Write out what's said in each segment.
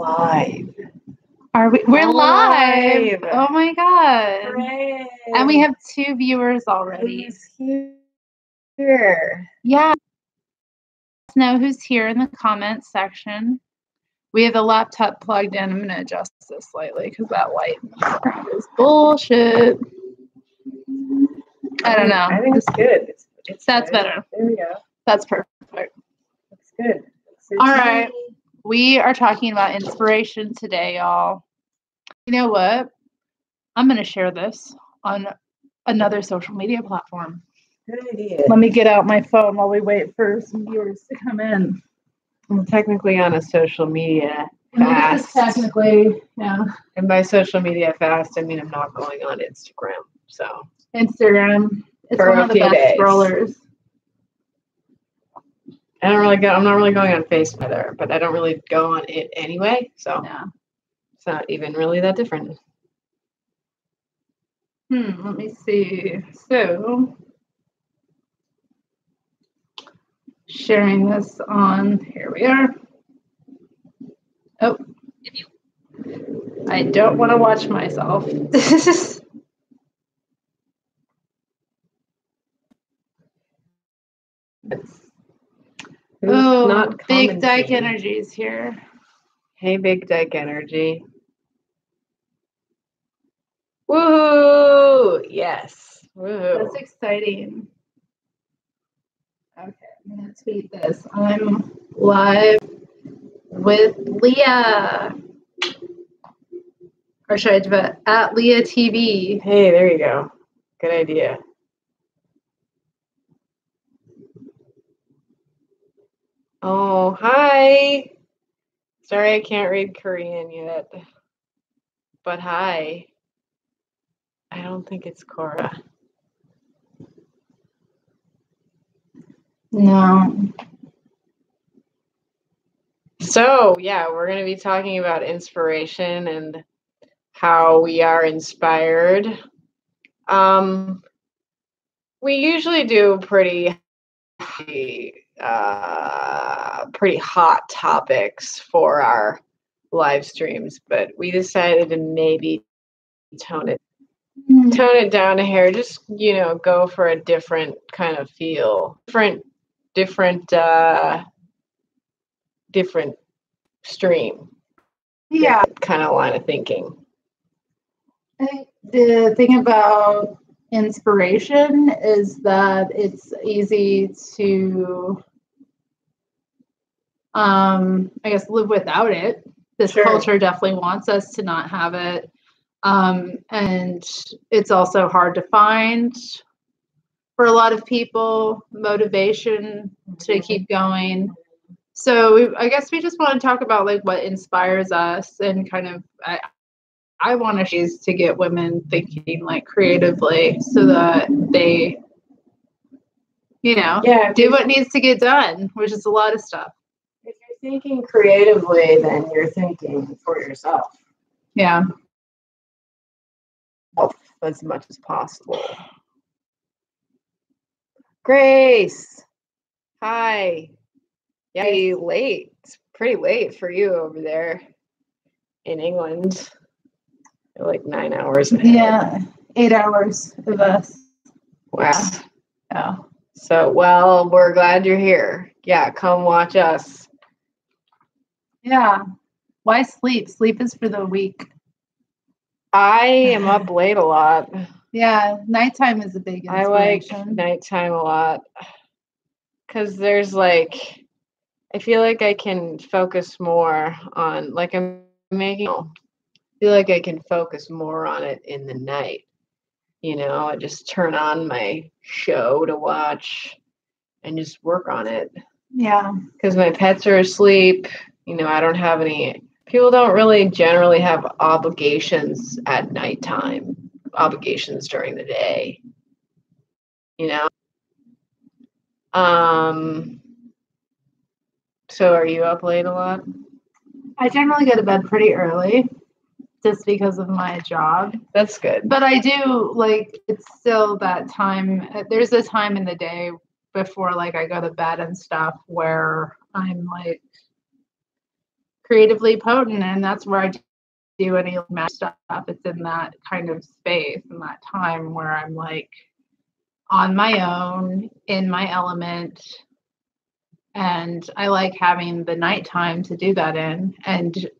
live. Are we? We're live. Live. Oh my god! Hooray. And we have 2 viewers already. Who's here? Yeah. Let us know who's here in the comments section. We have the laptop plugged in. I'm going to adjust this slightly because that light is bullshit. I don't know. I think it's good. That's good. better. There we go. That's perfect. That's good. All right. We are talking about inspiration today, y'all. You know what? I'm going to share this on another social media platform. Good idea. Let me get out my phone while we wait for some viewers to come in. I'm technically on a social media This is fast. technically, yeah. And by social media fast, I mean I'm not going on Instagram. So Instagram. It's For one a of the few best days. scrollers. I'm not really going on Facebook either, but I don't really go on it anyway. So Yeah. it's not even really that different. Let me see. So, sharing this on, here we are. Oh, I don't want to watch myself. Oh, not Big Dyke commenting? Energy is here. Hey, Big Dyke Energy. Woohoo! Yes. Woohoo. That's exciting. Okay, I'm going to tweet this. I'm live with Leah. Or should I do it at Leah TV? Hey, there you go. Good idea. Oh, hi. Sorry I can't read Korean yet. But hi. I don't think it's Cora. No. So, yeah, we're going to be talking about inspiration and how we are inspired. We usually do pretty hot topics for our live streams, but we decided to maybe tone it down a hair. Just go for a different kind of feel, different stream. Yeah. Kind of line of thinking. I think the thing about inspiration is that it's easy to, I guess, live without it. This culture definitely wants us to not have it. And it's also hard to find for a lot of people, motivation to keep going. So I guess we just want to talk about like what inspires us and kind of, I want to choose to get women thinking like creatively so that they, do what needs to get done, which is a lot of stuff. If you're thinking creatively, then you're thinking for yourself. Yeah. As much as possible. Grace. Hi. Yeah, late. It's pretty late for you over there in England. You're like 9 hours ahead. Yeah, 8 hours of us. Wow. Yeah. So, well, we're glad you're here. Yeah, come watch us. Yeah. Why sleep? Sleep is for the weak. I am up late a lot. Yeah, nighttime is a big inspiration. I like nighttime a lot because there's like, I feel like I can focus more on, like I feel like I can focus more on it in the night. I just turn on my show to watch and just work on it. Yeah. Because my pets are asleep. I don't have any, people don't really generally have obligations at nighttime, obligations during the day. So are you up late a lot? I generally go to bed pretty early just because of my job. That's good. But I do, like, it's still that time. There's a time in the day before, like, I go to bed and stuff where I'm, like, creatively potent, and that's where I do any magic stuff. It's in that kind of space and that time where I'm like on my own, in my element. And I like having the nighttime to do that in. And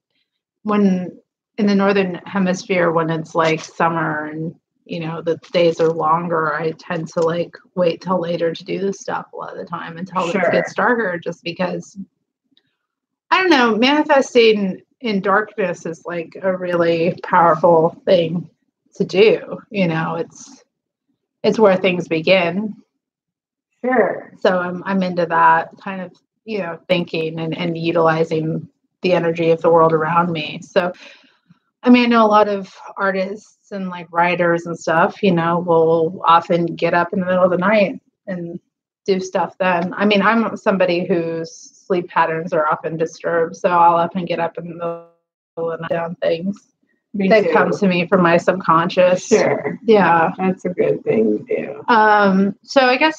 when in the northern hemisphere, when it's like summer and the days are longer, I tend to like wait till later to do this stuff a lot of the time until it gets darker, just because I don't know, manifesting in darkness is like a really powerful thing to do. It's where things begin. Sure. So I'm into that kind of, thinking and utilizing the energy of the world around me. So, I mean, I know a lot of artists and like writers and stuff, will often get up in the middle of the night and do stuff then. I mean, I'm somebody whose sleep patterns are often disturbed, so I'll often get up in the middle of the night down things that come to me from my subconscious. Sure. Yeah. That's a good thing to do. So I guess,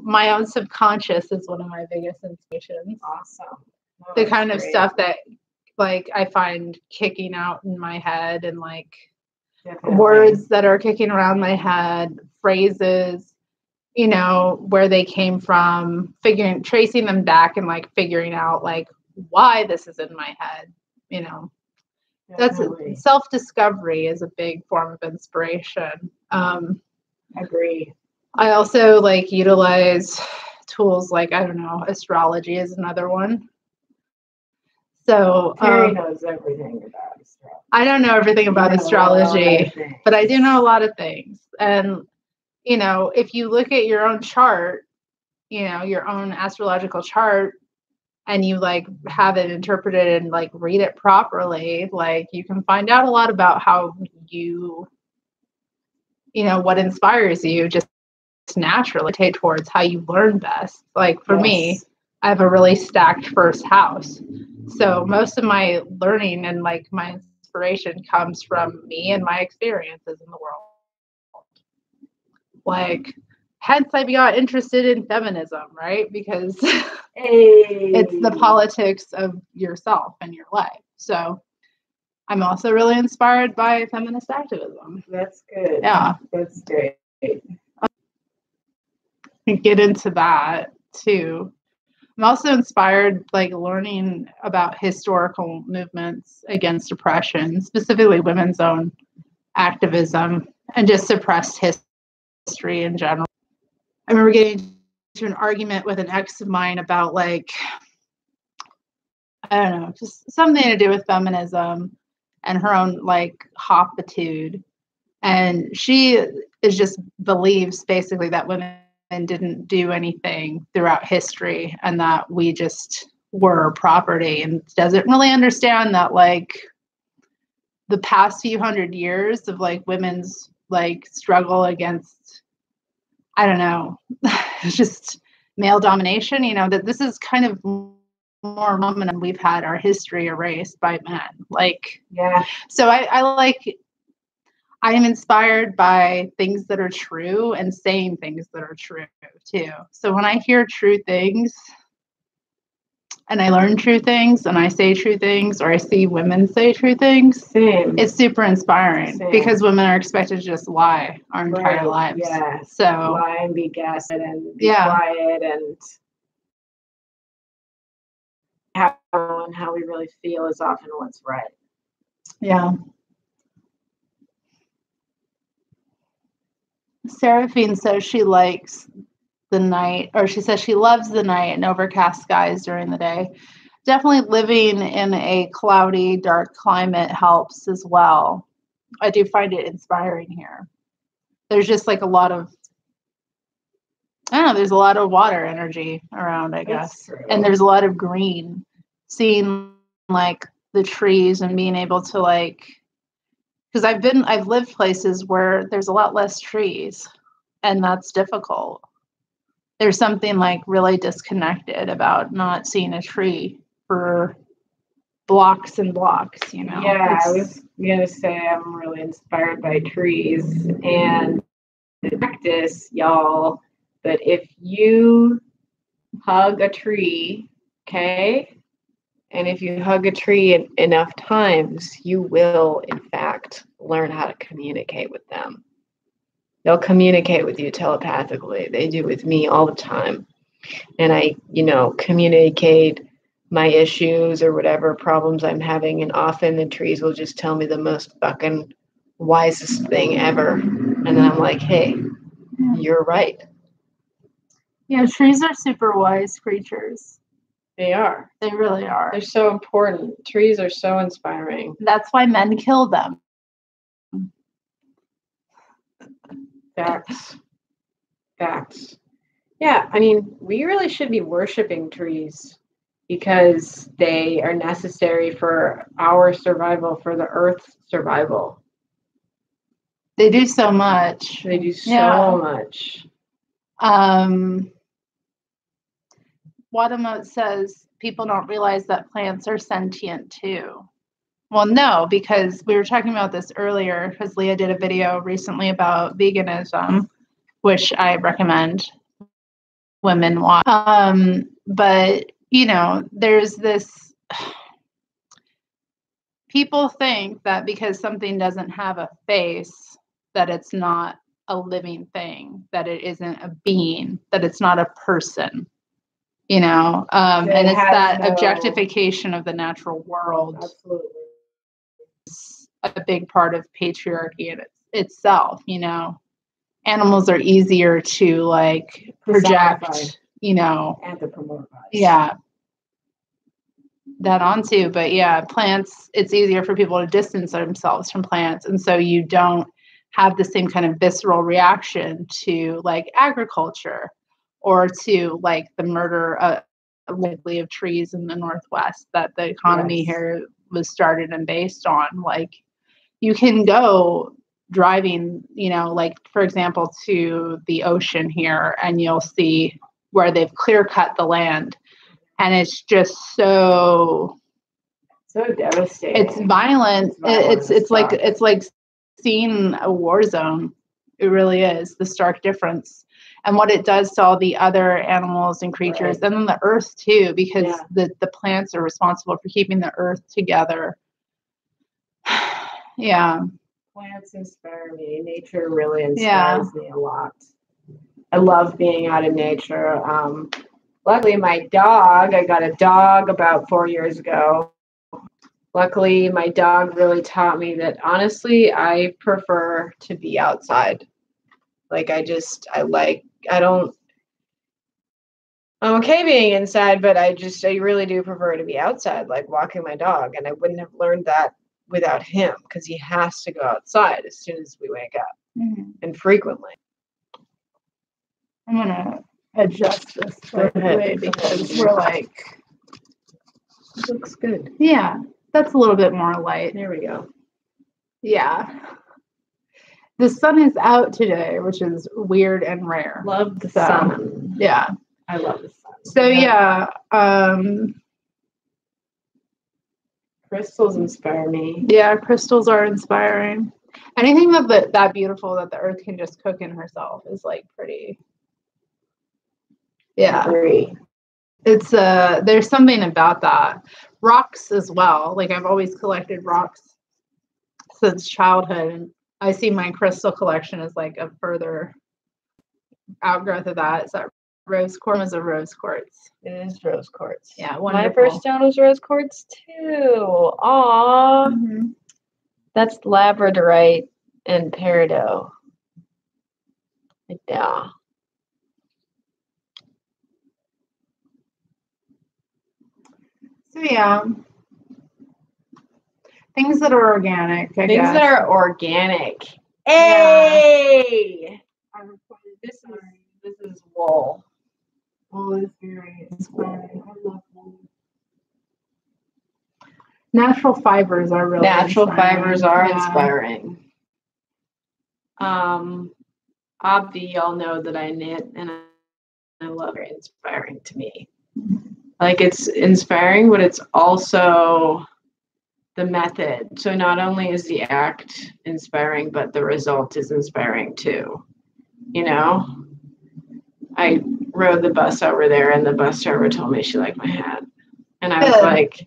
my own subconscious is one of my biggest inspirations. Awesome. The kind of stuff that like I find kicking out in my head, and like words that are kicking around my head, phrases, where they came from, tracing them back and like figuring out like why this is in my head, That's self-discovery is a big form of inspiration. Agree. I also like utilize tools like, I don't know, astrology is another one. So Terry knows everything about astrology. I don't know everything about astrology, but I do know a lot of things. And, if you look at your own chart, your own astrological chart, and you like have it interpreted and like read it properly, like you can find out a lot about how what inspires you just naturally towards how you learn best. Like for me, I have a really stacked first house. So most of my learning and like my inspiration comes from me and my experiences in the world. Like, hence I got interested in feminism, right? Because it's the politics of yourself and your life. So I'm also really inspired by feminist activism. That's good. Yeah. That's great. Get into that too. I'm also inspired like learning about historical movements against oppression, specifically women's own activism and just suppressed history in general. I remember getting into an argument with an ex of mine about like, I don't know, just something to do with feminism and her own like hoppitude. And she just believes basically that women didn't do anything throughout history and that we just were property, and doesn't really understand that like the past few hundred years of like women's like struggle against, I don't know, just male domination, that this is kind of more women, and we've had our history erased by men. Like, yeah. So I am inspired by things that are true and saying things that are true too. So when I hear true things and I learn true things and I say true things, or I see women say true things, it's super inspiring. Because women are expected to just lie our entire lives. Yeah. So lie and be gaslit and be quiet and how we really feel is often what's right. Yeah. Seraphine says she likes the night, or she says she loves the night and overcast skies during the day. Definitely living in a cloudy, dark climate helps as well. I do find it inspiring here. There's just like a lot of, I don't know, there's a lot of water energy around, I guess. And there's a lot of green. Seeing like the trees and being able to like, because I've lived places where there's a lot less trees, and that's difficult. There's something like really disconnected about not seeing a tree for blocks and blocks, Yeah, I was gonna say I'm really inspired by trees and practice, y'all. But if you hug a tree, okay, And if you hug a tree enough times, you will, in fact, learn how to communicate with them. They'll communicate with you telepathically. They do with me all the time. And I, communicate my issues or whatever problems I'm having. And often the trees will just tell me the most fucking wisest thing ever. And then I'm like, hey, you're right. Yeah, trees are super wise creatures. They are. They really are. They're so important. Trees are so inspiring. That's why men kill them. Facts. Yeah, I mean, we really should be worshiping trees because they are necessary for our survival, for the Earth's survival. They do so much. They do so much. Wadamote says people don't realize that plants are sentient too. Well, no, because we were talking about this earlier because Leah did a video recently about veganism, which I recommend women watch. But, there's this, people think that because something doesn't have a face, that it's not a living thing, that it isn't a being, that it's not a person. And it's that objectification of the natural world. Absolutely. It's a big part of patriarchy in itself. Animals are easier to project, anthropomorphize. Yeah. That onto, but yeah, plants, it's easier for people to distance themselves from plants. And so you don't have the same kind of visceral reaction to agriculture or to the murder of trees in the Northwest that the economy here was started and based on. You can go driving, for example, to the ocean here, and you'll see where they've clear cut the land. And it's just so devastating. It's violent. It's like seeing a war zone. It really is the stark difference. And what it does to all the other animals and creatures, and then the earth too, because the plants are responsible for keeping the earth together. Yeah. Plants inspire me. Nature really inspires me a lot. I love being out in nature. Luckily, I got a dog about 4 years ago. Luckily, my dog really taught me that, honestly, I prefer to be outside. I'm okay being inside, but I really do prefer to be outside, walking my dog. And I wouldn't have learned that without him, because he has to go outside as soon as we wake up, and frequently. I'm going to adjust this way because we're it looks good. Yeah, that's a little bit more light. There we go. Yeah. The sun is out today, which is weird and rare. Love the sun. Yeah. I love the sun. So yeah. Crystals inspire me. Yeah, crystals are inspiring. Anything that beautiful that the earth can just cook in herself is pretty. Yeah. It's there's something about that. Rocks as well. I've always collected rocks since childhood, and I see my crystal collection as a further outgrowth of that. Is that rose quartz? Is a rose quartz. It is rose quartz. Yeah, wonderful. My first stone was rose quartz too. Aww. Mm-hmm. That's labradorite and peridot. Yeah. So yeah, things that are organic. Things that are organic. Hey, this is wool. Wool is very inspiring. I love wool. Natural fibers are really inspiring. Obvi, y'all know that I knit, and I love it. Inspiring to me. It's inspiring, but it's also the method. So not only is the act inspiring, but the result is inspiring too. I rode the bus over there, and the bus driver told me she liked my hat. And I was like,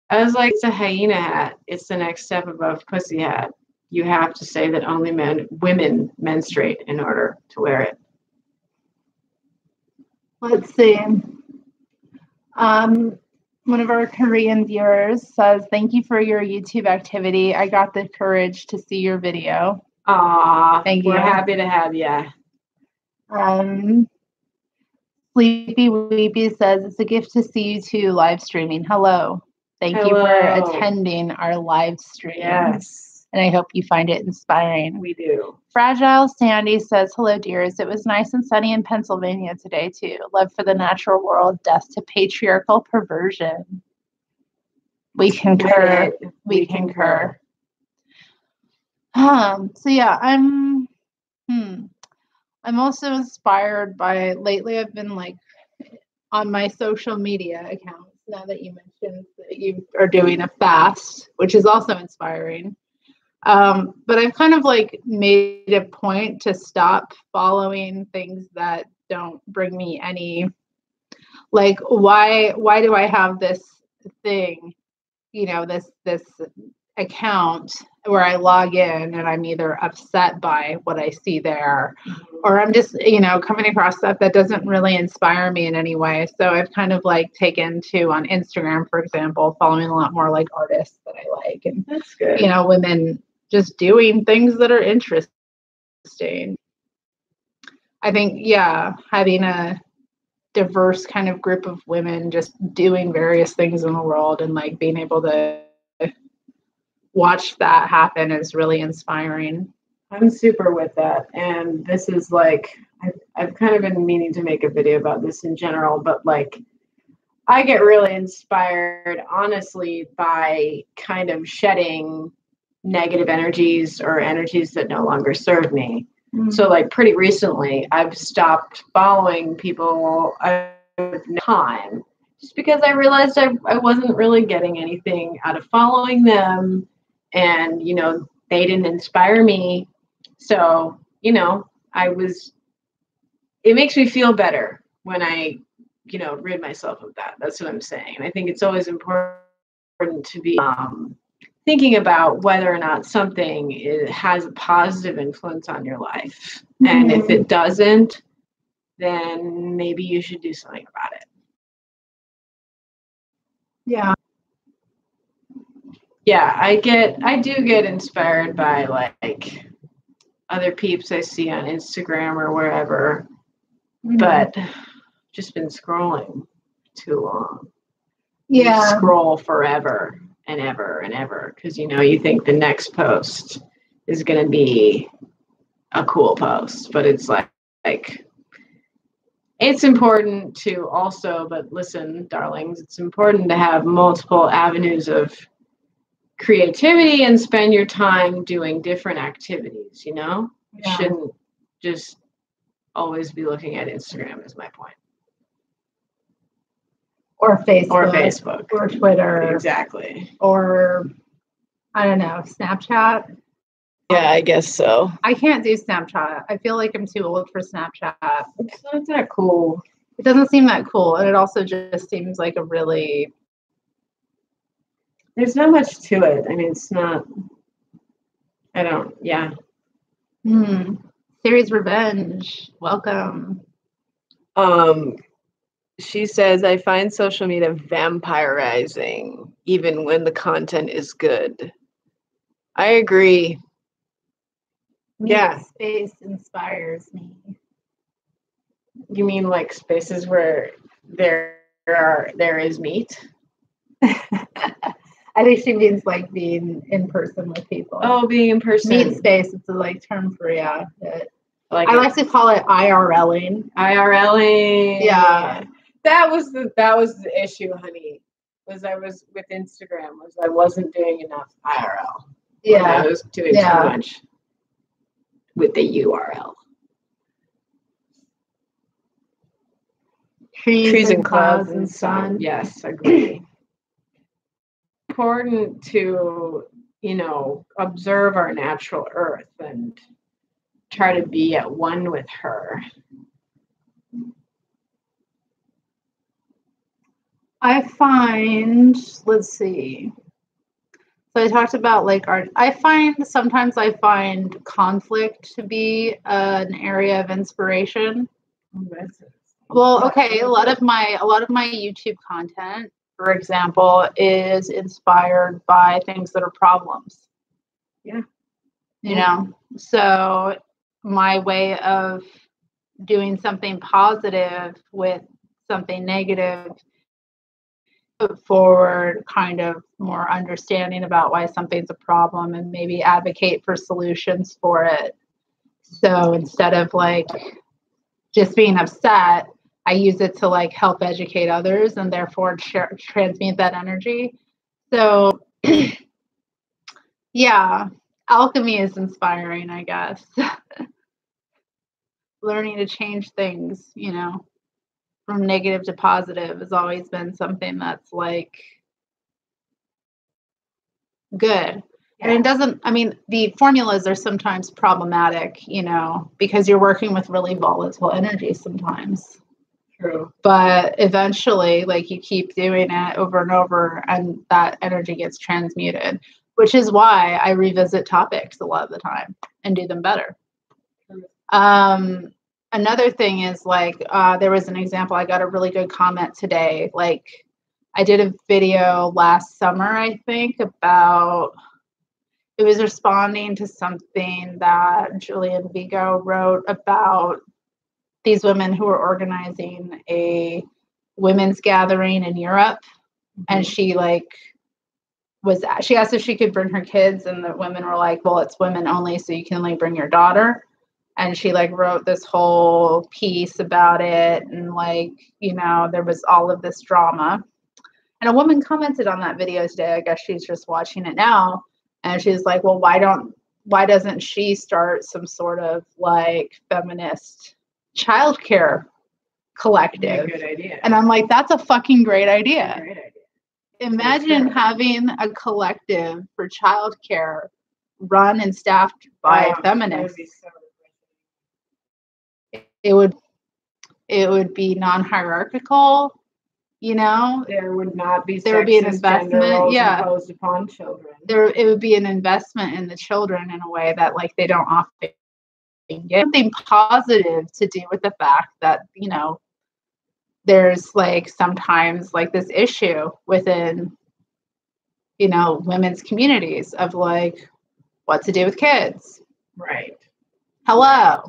I was like, it's a hyena hat. It's the next step above pussy hat. You have to say that only women menstruate in order to wear it. Let's see. One of our Korean viewers says, "Thank you for your YouTube activity. I got the courage to see your video." Aw, thank you. We're happy to have you. Sleepy Weepy says, "It's a gift to see you two live streaming. Hello. Thank you for attending our live stream. Yes. And I hope you find it inspiring." We do. Fragile Sandy says, "Hello, dears. It was nice and sunny in Pennsylvania today, too. Love for the natural world, death to patriarchal perversion." We concur. We concur. So yeah, I'm also inspired by, lately I've been like on my social media accounts, now that you mentioned that you are doing a fast, which is also inspiring. But I've kind of like made a point to stop following things that don't bring me any, like, why do I have this thing, this account where I log in and I'm either upset by what I see there, or I'm just, coming across stuff that doesn't really inspire me in any way. So I've kind of like taken to, on Instagram, for example, following a lot more like artists that I like, and that's good. Women just doing things that are interesting. I think, having a diverse kind of group of women just doing various things in the world and like being able to watch that happen is really inspiring. I'm super with that. And this is like, I've kind of been meaning to make a video about this in general, but like, I get really inspired, honestly, by kind of shedding negative energies or energies that no longer serve me. Mm-hmm. So like pretty recently, I've stopped following people of time just because I realized I wasn't really getting anything out of following them. And, they didn't inspire me. So, it makes me feel better when I, rid myself of that. That's what I'm saying. I think it's always important to be thinking about whether or not something has a positive influence on your life. Mm-hmm. And if it doesn't, then maybe you should do something about it. Yeah. Yeah, I do get inspired by like other peeps I see on Instagram or wherever, mm-hmm. but just been scrolling too long. Yeah. You scroll forever and ever and ever because you think the next post is going to be a cool post, but it's like it's important to also, but listen, darlings, it's important to have multiple avenues of creativity and spend your time doing different activities. Yeah. You shouldn't just always be looking at Instagram, is my point. Or Facebook. Or Twitter. Exactly. Or, I don't know, Snapchat. Yeah, I guess so. I can't do Snapchat. I feel like I'm too old for Snapchat. It's not that cool. It doesn't seem that cool. And it also just seems like a really... There's not much to it. I mean, it's not... Yeah. Series Revenge. Welcome. She says, "I find social media vampirizing, even when the content is good." I agree. Yeah. Space inspires me. You mean like spaces where there is meat? I think she means like being in person with people. Oh, being in person. Meet space. It's a like term for I like to call it IRLing. IRLing. Yeah. That was the issue, honey. I was with Instagram. I wasn't doing enough IRL. Yeah. I was doing too much with the URL. Trees and clouds and sun. Yes, agree. Important to, observe our natural earth and try to be at one with her. I find, let's see. So I talked about like art. Sometimes I find conflict to be an area of inspiration. Well, okay, a lot of my YouTube content, for example, is inspired by things that are problems. Yeah. You know, so my way of doing something positive with something negative, put forward kind of more understanding about why something's a problem and maybe advocate for solutions for it. So instead of like just being upset, I use it to like help educate others and therefore transmute that energy. So yeah, alchemy is inspiring, I guess. Learning to change things, you know, from negative to positive has always been something that's like good. And it doesn't, I mean, the formulas are sometimes problematic, you know, because you're working with really volatile energy sometimes. True. But eventually, like you keep doing it over and over, and that energy gets transmuted, which is why I revisit topics a lot of the time and do them better. Another thing is like, there was an example, I got a really good comment today. Like, I did a video last summer, I think, about, it was responding to something that Julian Vigo wrote about these women who were organizing a women's gathering in Europe. And she she asked if she could bring her kids, and the women were like, well, it's women only, so you can only bring your daughter. And she like wrote this whole piece about it, and like, you know, there was all of this drama. And a woman commented on that video today. I guess she's just watching it now. And she's like, well, why doesn't she start some sort of like feminist childcare collective? Good idea. And I'm like, that's a fucking great idea. Great idea. Imagine having a collective for childcare run and staffed by feminists. It would be non-hierarchical, you know. There would not be. There would be an investment, yeah, imposed upon children. It would be an investment in the children in a way that like they don't often get. Something positive to do with the fact that, you know, there's like sometimes like this issue within, you know, women's communities of like what to do with kids. Right. Hello. Right.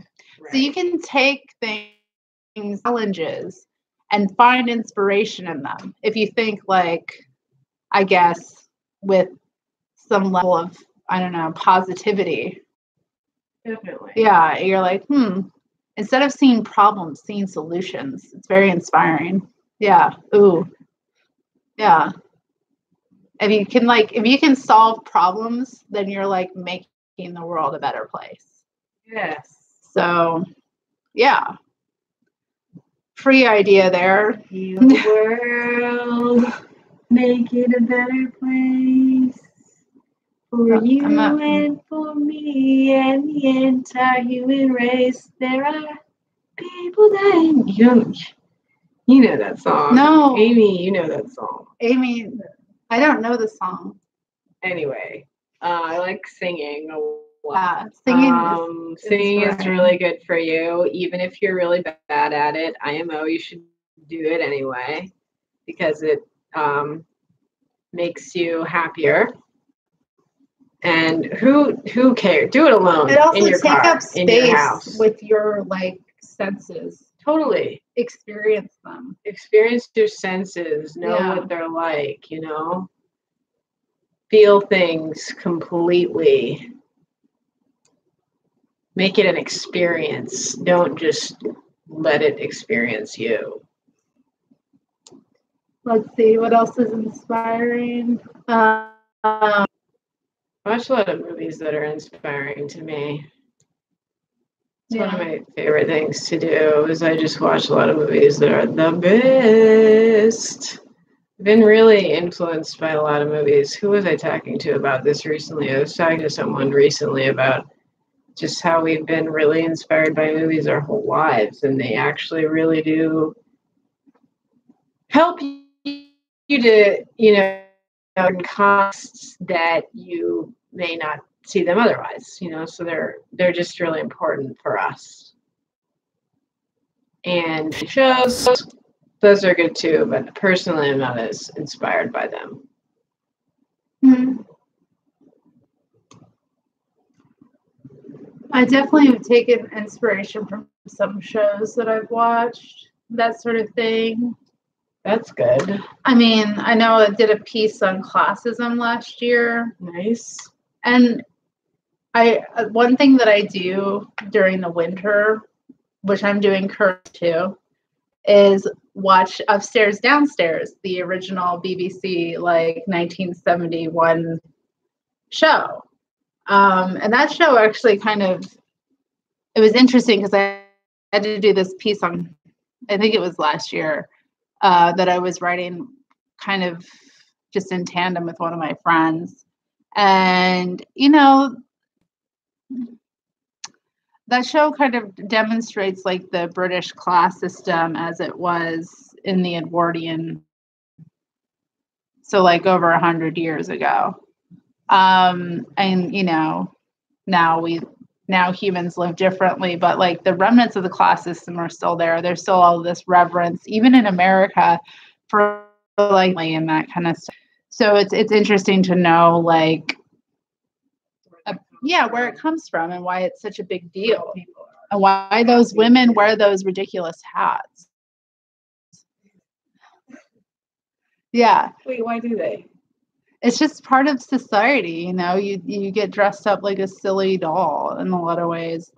Right. So you can take things, challenges, and find inspiration in them. If you think like, I guess, with some level of, I don't know, positivity. Definitely. Yeah, you're like, instead of seeing problems, seeing solutions. It's very inspiring. Yeah. Ooh. Yeah. If you can solve problems, then you're like making the world a better place. Yes. So, yeah. Free idea there. Heal the world, make it a better place for you and for me and the entire human race. There are people dying. You know that song. No. Amy, you know that song. Amy, I don't know the song. Anyway, I like singing a lot. Yeah, singing is really good for you. Even if you're really bad at it, IMO, you should do it anyway because it makes you happier. And who cares? Do it alone. It also in your take car, up space in your house. with your like senses. Totally. Experience them. Experience your senses. Know what they're like, you know. Feel things completely. Make it an experience. Don't just let it experience you. Let's see, what else is inspiring? I watch a lot of movies that are inspiring to me. It's one of my favorite things to do is I just watch a lot of movies that are the best. I've been really influenced by a lot of movies. Who was I talking to about this recently? I was talking to someone recently about just how we've been really inspired by movies our whole lives, and they actually really do help you to, in costs that you may not see them otherwise, so they're just really important for us. And shows, those are good too, but personally I'm not as inspired by them. Hmm. I definitely have taken inspiration from some shows that I've watched, that sort of thing. That's good. I mean, I know I did a piece on classism last year. Nice. And one thing that I do during the winter, which I'm doing currently too, is watch Upstairs Downstairs, the original BBC 1971 show. And that show actually it was interesting because I had to do this piece on, I think it was last year, that I was writing kind of just in tandem with one of my friends. And, that show kind of demonstrates the British class system as it was in the Edwardian, so over 100 years ago. And now humans live differently, but the remnants of the class system are still there. There's still all this reverence, even in America, for and that kind of stuff. So it's interesting to know where it comes from and why it's such a big deal, and why those women wear those ridiculous hats. Yeah. Wait, why do they? It's just part of society, you get dressed up like a silly doll in a lot of ways.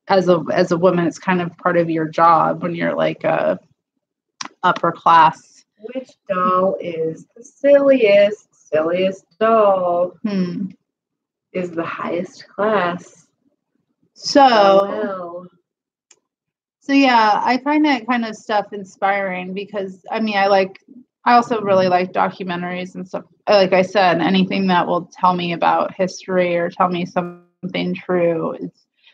As a woman, it's kind of part of your job when you're a upper class. Which doll is the silliest doll? Is the highest class. So yeah, I find that kind of stuff inspiring because I also really like documentaries and stuff. Like I said, anything that will tell me about history or tell me something true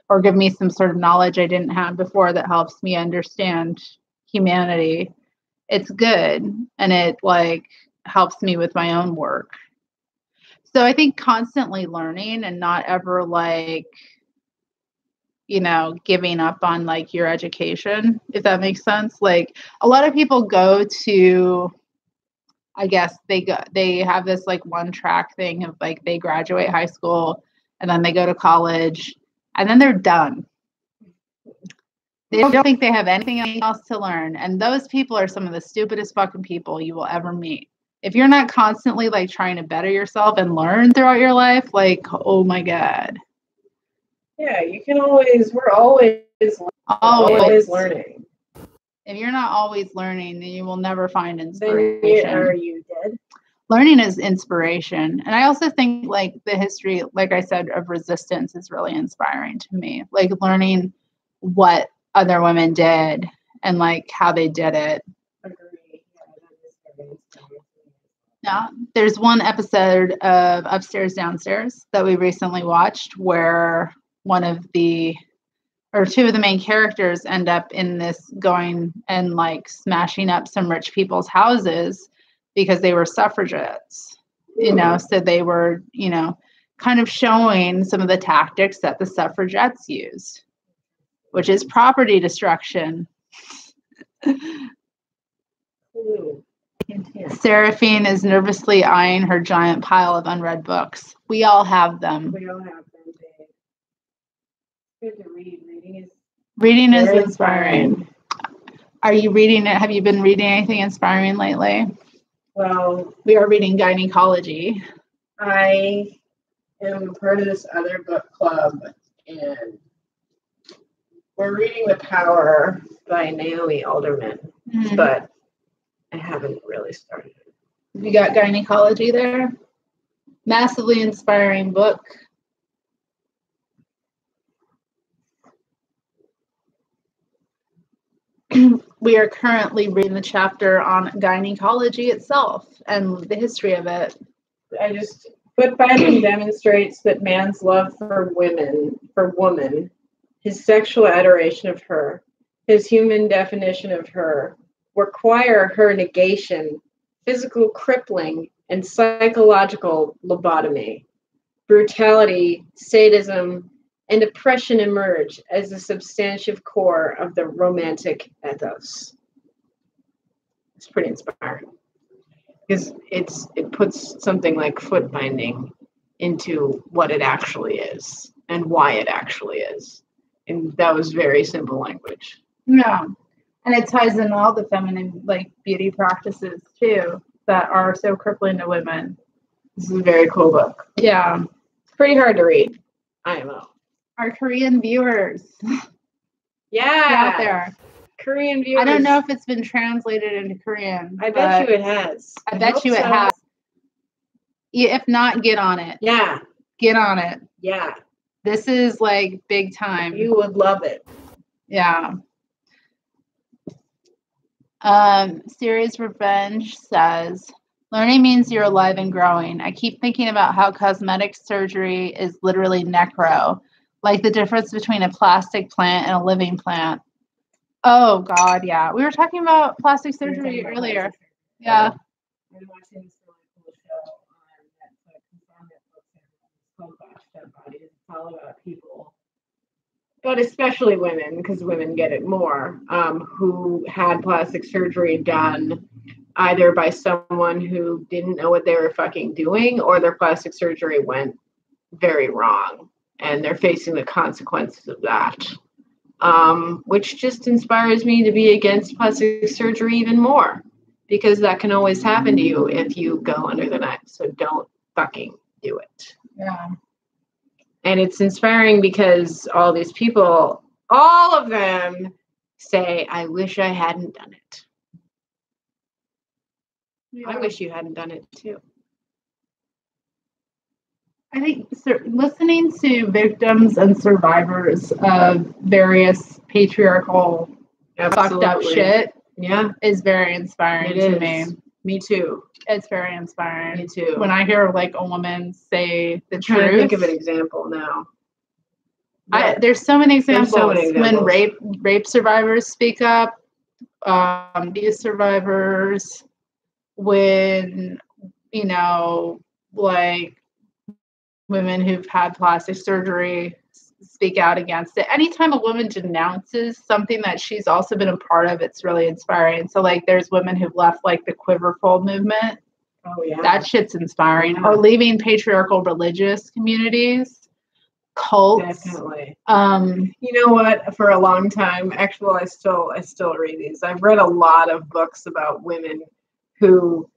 or give me some sort of knowledge I didn't have before that helps me understand humanity. It's good, and it helps me with my own work. So I think constantly learning and not ever giving up on your education, if that makes sense. A lot of people go to, I guess they have this one track thing of they graduate high school and then they go to college and then they're done. They don't think they have anything else to learn. And those people are some of the stupidest fucking people you will ever meet. If you're not constantly trying to better yourself and learn throughout your life, oh my God. Yeah, we're always learning. If you're not always learning, then you will never find inspiration. Then are you dead? Learning is inspiration. And I also think the history, like I said, of resistance is really inspiring to me. Learning what other women did and how they did it. Agree. Yeah. There's one episode of Upstairs Downstairs that we recently watched where two of the main characters end up in this going and smashing up some rich people's houses because they were suffragettes, so they were, kind of showing some of the tactics that the suffragettes used, which is property destruction. Seraphine is nervously eyeing her giant pile of unread books. We all have them. Babe. Good to read. Reading is inspiring. Are you reading it? Have you been reading anything inspiring lately? Well, we are reading Gynecology. I am part of this other book club, and we're reading The Power by Naomi Alderman, but I haven't really started it. You got Gynecology there? Massively inspiring book. We are currently reading the chapter on gynecology itself and the history of it. But Byron demonstrates that man's love for woman, his sexual adoration of her, his human definition of her, require her negation physical crippling, and psychological lobotomy. Brutality, sadism, and oppression emerge as the substantive core of the romantic ethos. It's pretty inspiring because it puts something like foot binding into what it actually is and why it actually is. And that was very simple language. Yeah. And it ties in all the feminine like beauty practices too that are so crippling to women. This is a very cool book. Yeah. It's pretty hard to read. IMO. Our Korean viewers. Yeah. Out there. Korean viewers. I don't know if it's been translated into Korean. I bet you it has. I bet you it has. If not, get on it. Yeah. Get on it. Yeah. This is like big time. You would love it. Yeah. Series Revenge says, learning means you're alive and growing. I keep thinking about how cosmetic surgery is literally necro, like the difference between a plastic plant and a living plant. Oh, God, yeah. We were talking about plastic surgery earlier. Yeah. I'm watching this really cool show on Netflix. Called Botched Up Bodies. It's all about people, but especially women, because women get it more, who had plastic surgery done either by someone who didn't know what they were fucking doing, or their plastic surgery went very wrong, and they're facing the consequences of that. Which just inspires me to be against plastic surgery even more, because that can always happen to you if you go under the knife. So don't fucking do it. Yeah. And it's inspiring because all these people, all of them say, I wish I hadn't done it. Yeah. I wish you hadn't done it too. I think listening to victims and survivors of various patriarchal fucked up shit is very inspiring to me. Me too. It's very inspiring. Me too. When I hear like a woman say the truth. I think of an example now. There's so many examples. When rape survivors speak up, abuse survivors, when, you know, like women who've had plastic surgery speak out against it. Anytime a woman denounces something that she's also been a part of, it's really inspiring. So like there's women who've left like the Quiverful movement. Oh yeah. That shit's inspiring. Yeah. Or leaving patriarchal religious communities, cults. Definitely. You know what? For a long time, actually, I still read these. I've read a lot of books about women who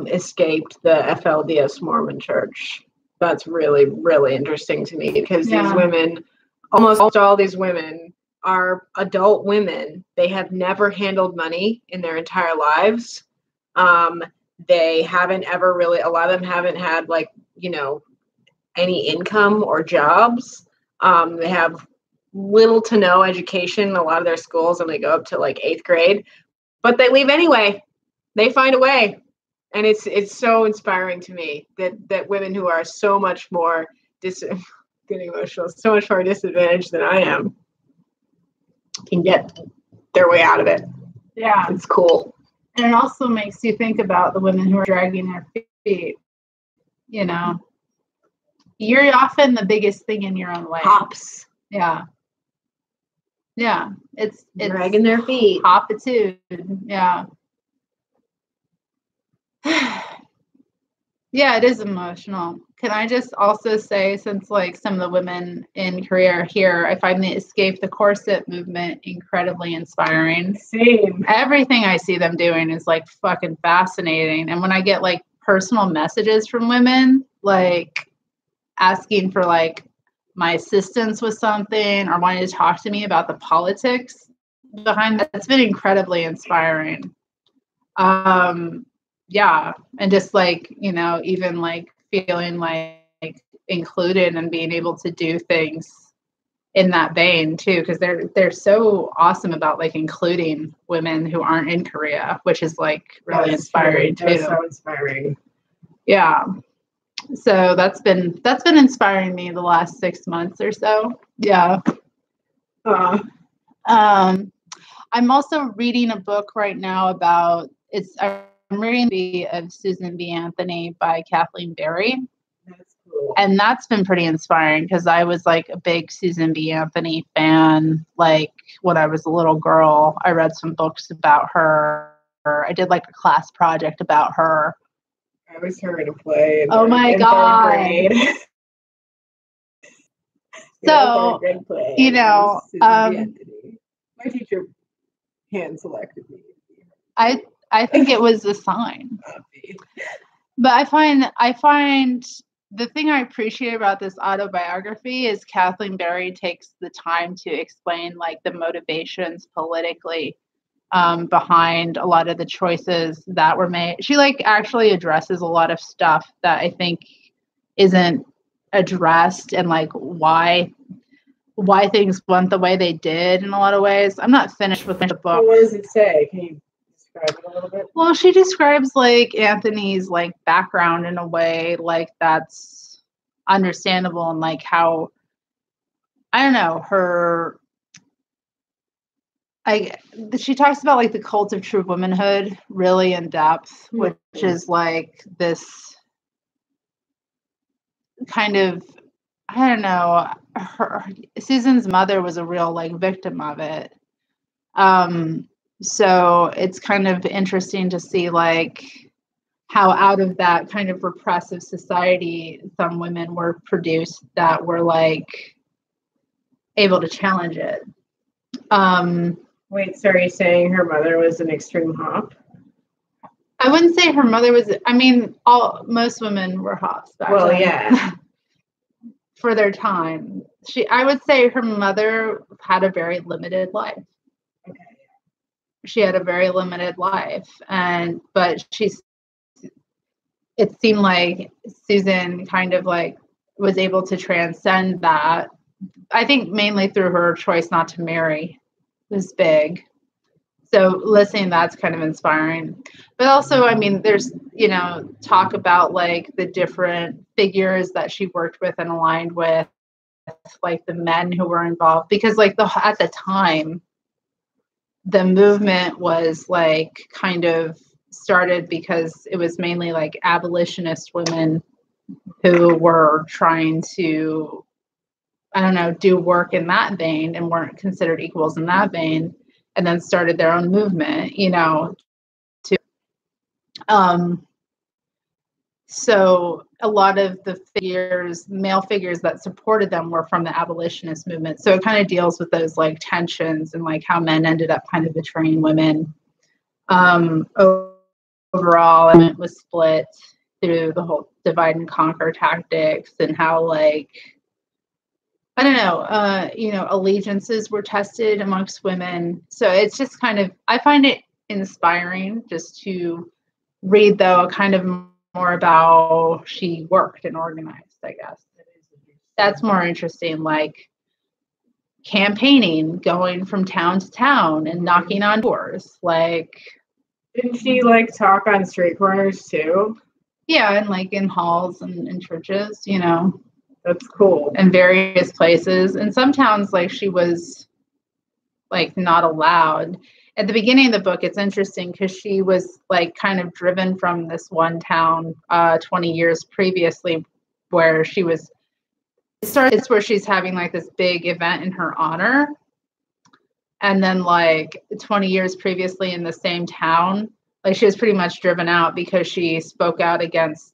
escaped the FLDS Mormon Church. That's really, really interesting to me, because these women, almost all these women, are adult women. They have never handled money in their entire lives. They haven't ever really, a lot of them haven't had like, you know, any income or jobs. They have little to no education. A lot of their schools only go up to like 8th grade, but they leave anyway. They find a way. And it's so inspiring to me that women who are so much more getting emotional, so much more disadvantaged than I am, can get their way out of it. Yeah. It's cool. And it also makes you think about the women who are dragging their feet. You know, you're often the biggest thing in your own way. Hops. Yeah. Yeah. It's dragging their feet. Hoppitude. Yeah. Yeah, it is emotional. Can I just also say, since like some of the women in Korea are here, I find the Escape the Corset movement incredibly inspiring. Same. Everything I see them doing is like fucking fascinating. And when I get like personal messages from women, like asking for like my assistance with something or wanting to talk to me about the politics behind that, it's been incredibly inspiring. Yeah. And just like, you know, even like feeling like included and being able to do things in that vein too, because they're so awesome about like including women who aren't in Korea, which is like really inspiring too. That's so inspiring. Yeah. So that's been inspiring me the last 6 months or so. Yeah. I'm also reading a book right now about I reading of Susan B. Anthony by Kathleen Berry. That's cool. And that's been pretty inspiring because I was like a big Susan B. Anthony fan. Like when I was a little girl, I read some books about her. I did like a class project about her. I was her in a play. Oh my God. So, you know, my teacher hand selected me. I think it was a sign. But I find the thing I appreciate about this autobiography is Kathleen Berry takes the time to explain like the motivations politically behind a lot of the choices that were made. She like actually addresses a lot of stuff that I think isn't addressed and like why things went the way they did in a lot of ways. I'm not finished with the book. What does it say? Can you describe it a little bit? Well, she describes like Anthony's like background in a way like that's understandable and like how I don't know she talks about like the cult of true womanhood really in depth, which is like this kind of I don't know. Susan's mother was a real like victim of it. So it's kind of interesting to see like how out of that kind of repressive society some women were produced that were like able to challenge it. Wait, so are you saying her mother was an extreme hop? I wouldn't say her mother was. I mean, most women were hops back then. Well, yeah. For their time, I would say her mother had a very limited life. Okay. She had a very limited life, but it seemed like Susan kind of like was able to transcend that. I think mainly through her choice not to marry was big. So listening, that's kind of inspiring. But also, I mean, there's, talk about like the different figures that she worked with and aligned with, like the men who were involved. Because like at the time, the movement was like kind of started because it was mainly like abolitionist women who were trying to, I don't know, do work in that vein and weren't considered equals in that vein. And then started their own movement, so a lot of the male figures that supported them were from the abolitionist movement. So it kind of deals with those like tensions and like how men ended up kind of betraying women. Overall, it was split through the whole divide and conquer tactics and how like, I don't know, allegiances were tested amongst women. So it's just kind of, I find it inspiring just to read, though, kind of more about she worked and organized, I guess. That's more interesting, like campaigning, going from town to town and knocking on doors. Like, didn't she like talk on street corners too? Yeah, and like in halls and in churches, That's cool. In various places. In some towns, like she was like not allowed. At the beginning of the book, it's interesting because she was like kind of driven from this one town 20 years previously where she was, it's where she's having like this big event in her honor. And then like 20 years previously in the same town, like she was pretty much driven out because she spoke out against,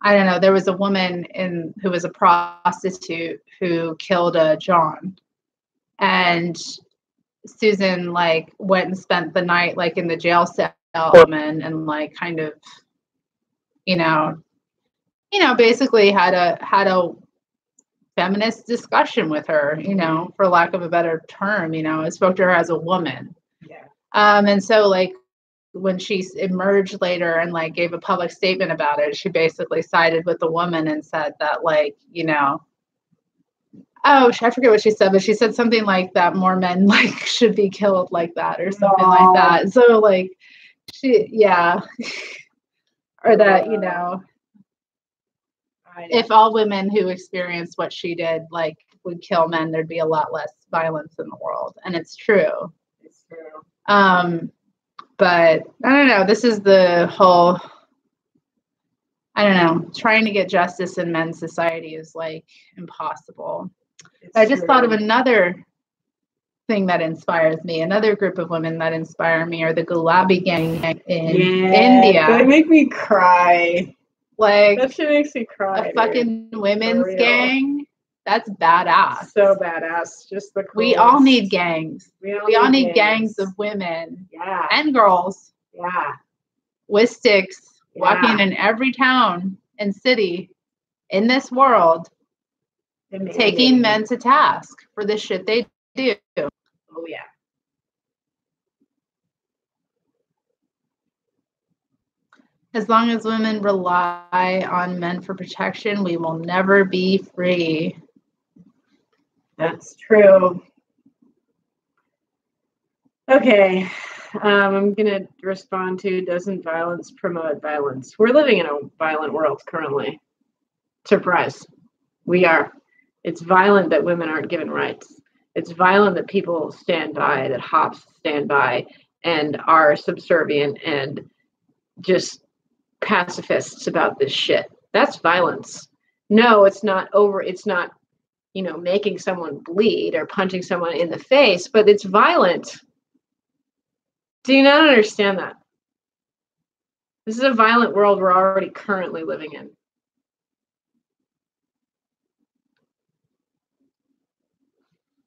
I don't know, there was a woman who was a prostitute who killed a John. And Susan like went and spent the night like in the jail cell and like kind of, basically had a feminist discussion with her, for lack of a better term, I spoke to her as a woman. Yeah. And so like when she emerged later and like gave a public statement about it, she basically sided with the woman and said that like, I forget what she said, but she said something like that more men like should be killed like that or something like that. So like or that, if all women who experienced what she did like would kill men, there'd be a lot less violence in the world. And it's true. It's true. But I don't know. This is the whole, I don't know, trying to get justice in men's society is like impossible. I just thought of another thing that inspires me. Another group of women that inspire me are the Gulabi gang in India. They make me cry. Like, that shit makes me cry. A fucking women's gang. That's badass. So badass. Just the coolest. We all need gangs. We all need gangs of women. Yeah. And girls. Yeah. With sticks, walking in every town and city in this world, taking men to task for the shit they do. Oh, yeah. As long as women rely on men for protection, we will never be free. That's true. Okay. I'm going to respond to, doesn't violence promote violence? We're living in a violent world currently. Surprise. We are. It's violent that women aren't given rights. It's violent that people stand by, that hops stand by and are subservient and just pacifists about this shit. That's violence. No, it's not making someone bleed or punching someone in the face, but it's violent. Do you not understand that? This is a violent world we're already currently living in.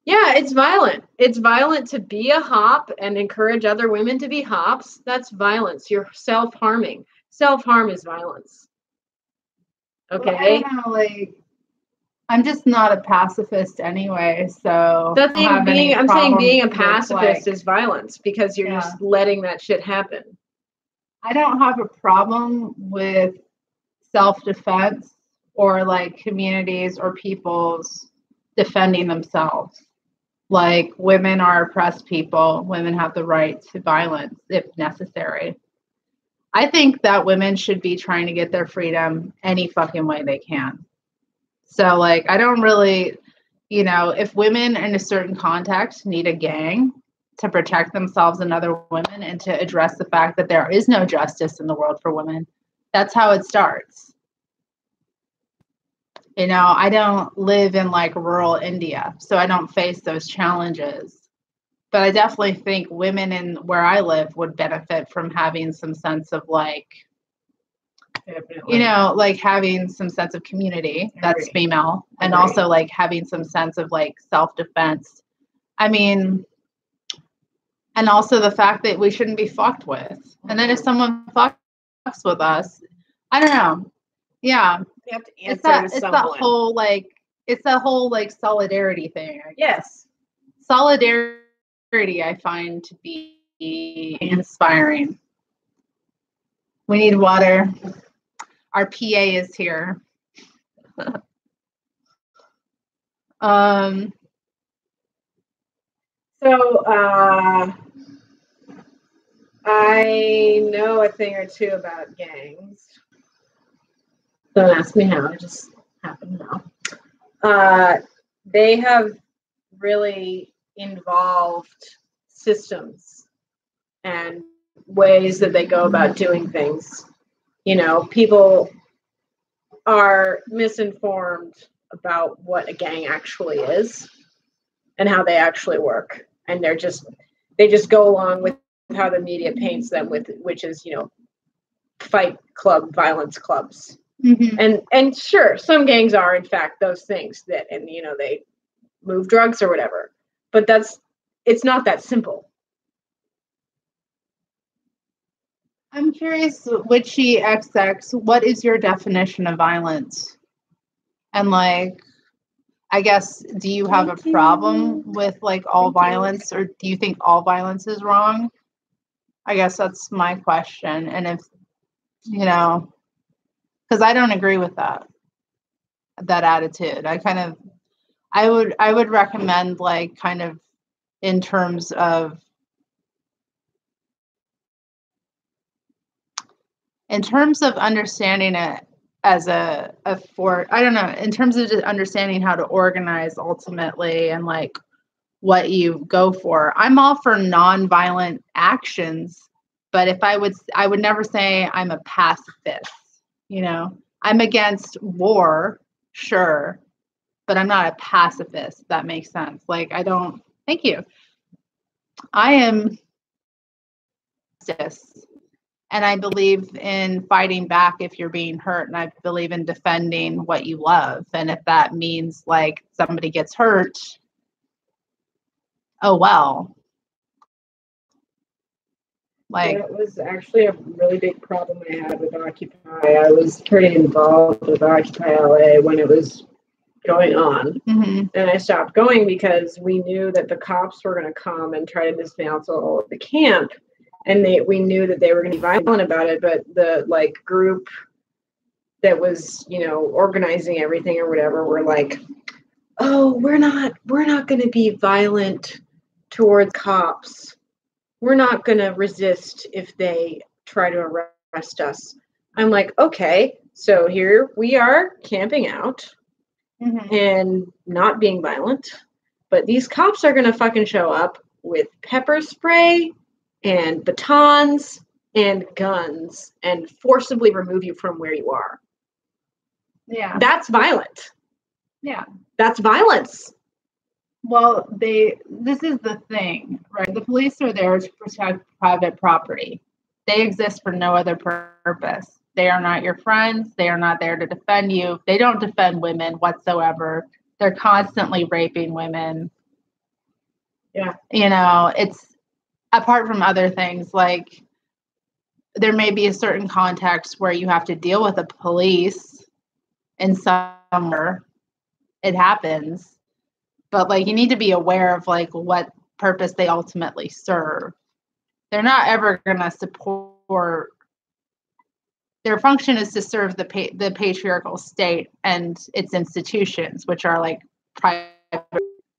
Yeah, it's violent. It's violent to be a hop and encourage other women to be hops. That's violence. You're self-harming. Self-harm is violence. Okay? Well, I don't know, I'm just not a pacifist anyway, so I'm saying being a pacifist is violence because you're just letting that shit happen. I don't have a problem with self-defense or communities or peoples defending themselves. Women are oppressed people. Women have the right to violence if necessary. I think that women should be trying to get their freedom any fucking way they can. So, I don't really, if women in a certain context need a gang to protect themselves and other women and to address the fact that there is no justice in the world for women, that's how it starts. I don't live in rural India, so I don't face those challenges. But I definitely think women in where I live would benefit from having some sense of having some sense of community that's female and also having some sense of self-defense. I mean, and also the fact that we shouldn't be fucked with. And then if someone fucks with us, I don't know. Yeah. You have to answer it's that whole solidarity thing. Yes. Solidarity I find to be inspiring. We need water. Our PA is here. So I know a thing or two about gangs. Don't ask me how, I just happen to know. They have really involved systems and ways that they go about doing things. People are misinformed about what a gang actually is and how they actually work. And they just go along with how the media paints them which is, fight club, violence clubs. Mm-hmm. And sure, some gangs are in fact those things and they move drugs or whatever, but it's not that simple. I'm curious, Witchy XX, what is your definition of violence? And I guess, do you have a problem with all violence, or do you think all violence is wrong? I guess that's my question. And if, because I don't agree with that attitude. I would recommend in terms of understanding it as I don't know, in terms of just understanding how to organize ultimately and what you go for. I'm all for nonviolent actions, But if I would never say I'm a pacifist, you know. I'm against war, sure, but I'm not a pacifist, if that makes sense. Like, I don't, thank you. I am justice, and I believe in fighting back if you're being hurt, and I believe in defending what you love. And if that means like somebody gets hurt, oh well. Like, that was actually a really big problem I had with Occupy. I was pretty involved with Occupy LA when it was going on. And I stopped going because we knew that the cops were going to come and try to dismantle the camp. And we knew that they were going to be violent about it. But the like group that was, you know, organizing everything or whatever were like, oh, we're not going to be violent towards cops. We're not going to resist if they try to arrest us. I'm like, okay, so here we are camping out and not being violent, but these cops are going to fucking show up with pepper spray and batons and guns and forcibly remove you from where you are. Yeah. That's violent. Yeah. That's violence. Well, this is the thing, right? The police are there to protect private property. They exist for no other purpose. They are not your friends. They are not there to defend you. They don't defend women whatsoever. They're constantly raping women. Yeah. You know, it's apart from other things, like there may be a certain context where you have to deal with the police in somewhere. It happens. But like you need to be aware of like what purpose they ultimately serve. They're not ever going to support. Their function is to serve the patriarchal state and its institutions, which are like private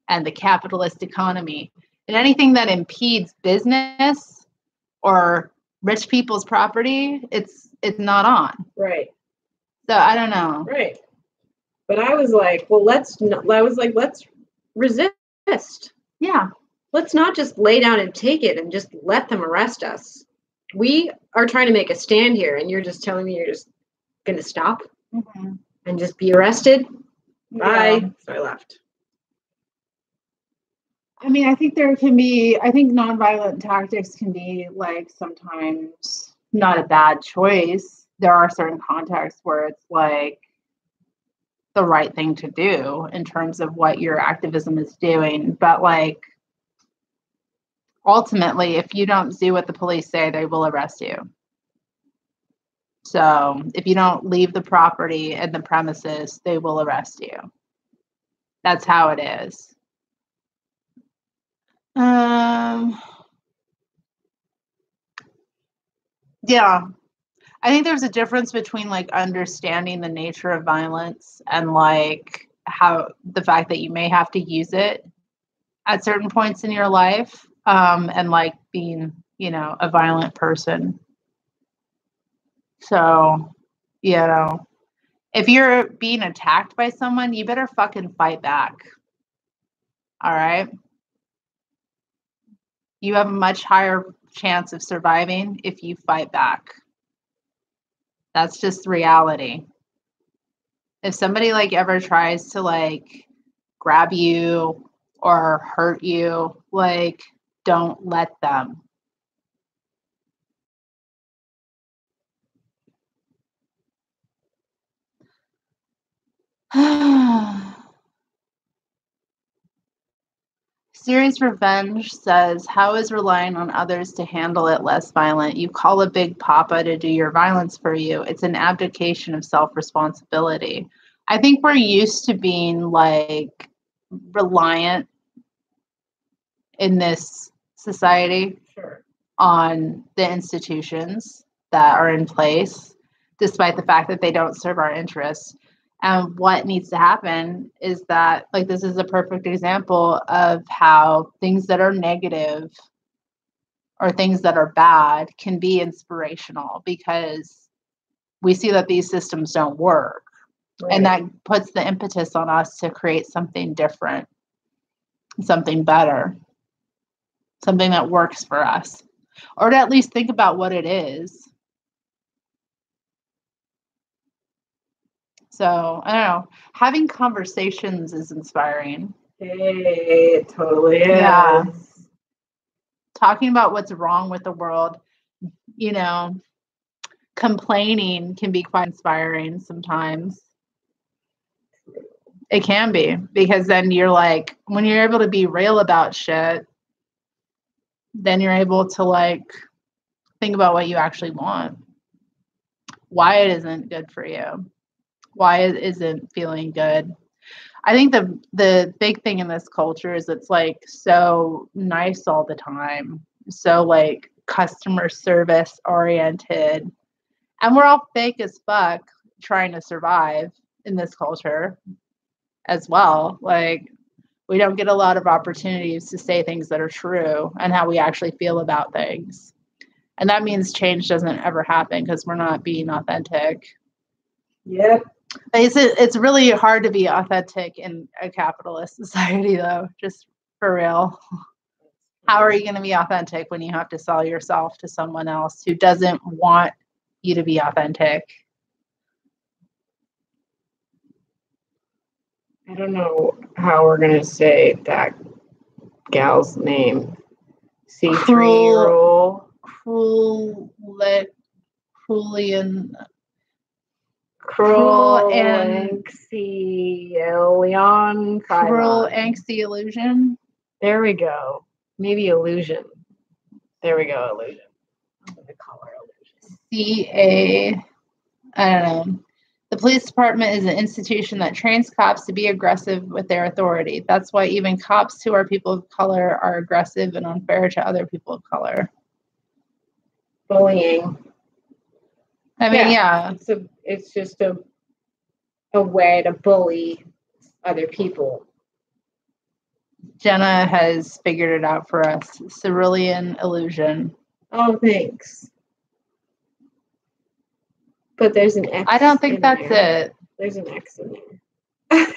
and the capitalist economy. And anything that impedes business or rich people's property, it's not on. Right. So I don't know. Right. But I was like, well, let's resist. Yeah. Let's not just lay down and take it and just let them arrest us. We are trying to make a stand here, and you're just telling me you're just going to stop and just be arrested? Yeah. Bye. So I left. I mean, I think nonviolent tactics can be like sometimes not a bad choice. There are certain contexts where it's like the right thing to do in terms of what your activism is doing. But like, ultimately, if you don't do what the police say, they will arrest you. So if you don't leave the property and the premises, they will arrest you. That's how it is. Yeah. I think there's a difference between like understanding the nature of violence and like how the fact that you may have to use it at certain points in your life, and like being, you know, a violent person. So, you know, if you're being attacked by someone, you better fucking fight back. All right? You have a much higher chance of surviving if you fight back. That's just reality. If somebody like ever tries to like grab you or hurt you, like don't let them. Serious Revenge says, how is relying on others to handle it less violent? You call a big papa to do your violence for you. It's an abdication of self-responsibility. I think we're used to being like reliant in this society on the institutions that are in place, despite the fact that they don't serve our interests. And what needs to happen is that, like, this is a perfect example of how things that are negative or things that are bad can be inspirational because we see that these systems don't work. Right. And that puts the impetus on us to create something different, something better, something that works for us. or to at least think about what it is. So I don't know. Having conversations is inspiring. Hey, it totally is. Yeah. Talking about what's wrong with the world, you know, complaining can be quite inspiring sometimes. It can be, because then you're like, when you're able to be real about shit, then you're able to like think about what you actually want, why it isn't good for you, why it isn't feeling good. I think the big thing in this culture is it's like so nice all the time, so like customer service oriented, and we're all fake as fuck trying to survive in this culture as well. Like, we don't get a lot of opportunities to say things that are true and how we actually feel about things. And that means change doesn't ever happen because we're not being authentic. Yep. It's really hard to be authentic in a capitalist society, though, just for real. How are you going to be authentic when you have to sell yourself to someone else who doesn't want you to be authentic? I don't know how we're going to say that gal's name. C3 rule. Cruelian. Cruel and Leon. Cruel angsty illusion. There we go. Maybe illusion. There we go. Illusion. I'm going to call her illusion. I don't know. The police department is an institution that trains cops to be aggressive with their authority. That's why even cops who are people of color are aggressive and unfair to other people of color. Bullying. I mean, yeah. It's just a way to bully other people. Jenna has figured it out for us. Cerulean illusion. Oh, thanks. But there's an X. I don't think that's there. it. There's an X in there.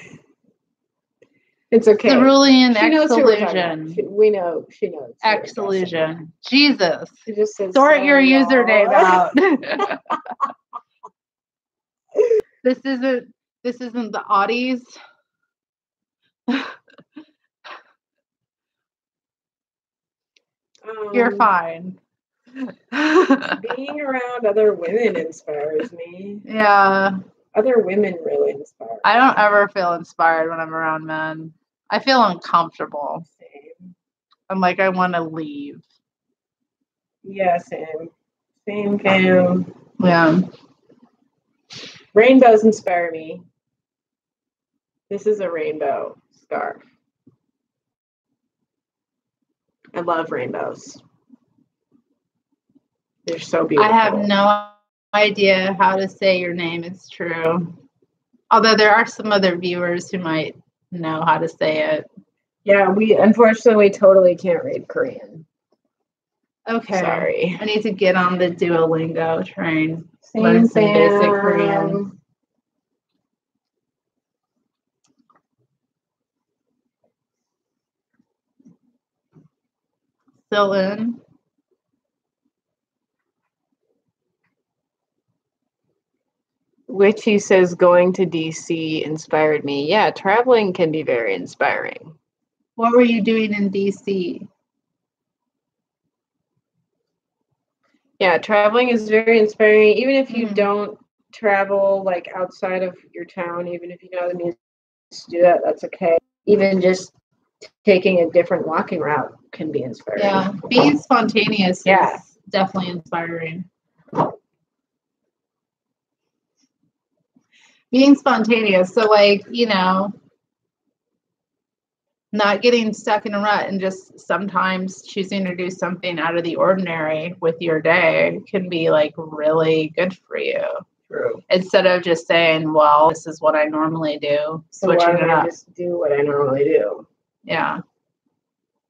It's okay. Cerulean X illusion. We know. She knows. X illusion. Jesus. She just said sort your username out. This isn't the Audis. You're fine. Being around other women inspires me. Yeah. Other women really inspire me. I don't ever feel inspired when I'm around men. I feel uncomfortable. Same. I'm like, I want to leave. Yeah, same. Same, fam. Yeah. Rainbows inspire me. This is a rainbow scarf. I love rainbows. They're so beautiful. I have no idea how to say your name. It's true. Although there are some other viewers who might know how to say it. Yeah, we unfortunately totally can't read Korean. Okay. Sorry. I need to get on the Duolingo train. Learn some basic Korean. Still in. Witchy says going to DC inspired me. Yeah, traveling can be very inspiring. What were you doing in DC? Yeah, traveling is very inspiring. Even if you don't travel like outside of your town, even if you know the means to do that, that's okay. Even just taking a different walking route can be inspiring. Yeah, being spontaneous is definitely inspiring. Being spontaneous. So like, you know, not getting stuck in a rut and just sometimes choosing to do something out of the ordinary with your day can be like really good for you. True. Instead of just saying, well, this is what I normally do. So why don't I just do what I normally do? Yeah.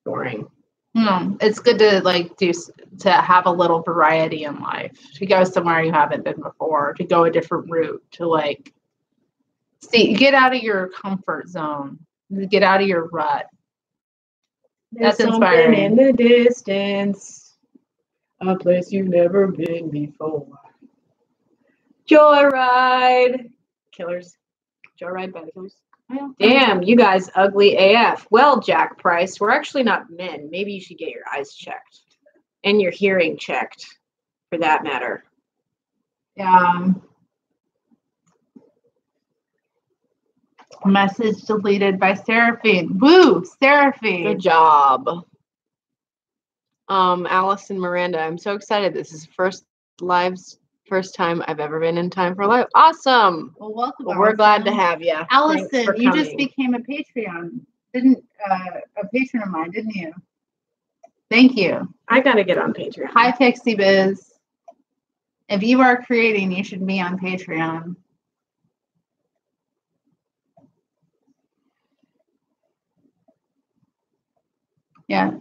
Boring. No, it's good to like to have a little variety in life, to go somewhere you haven't been before, to go a different route, to like get out of your comfort zone, get out of your rut. There's That's inspiring. In the distance. A place you've never been before. Joyride. Killers. Joyride by the Killers. Damn, you guys ugly AF. Well, Jack Price, we're actually not men. Maybe you should get your eyes checked. And your hearing checked, for that matter. Yeah. Message deleted by Seraphine. Woo, Seraphine. Good job. Alice and Miranda, I'm so excited. This is first time I've ever been in time for live. Awesome. Well, welcome. Well, we're glad to have you. Allison, you just became a Patreon. A patron of mine, didn't you? Thank you. I gotta get on Patreon. Hi, Pixie Biz. If you are creating, you should be on Patreon. Yes.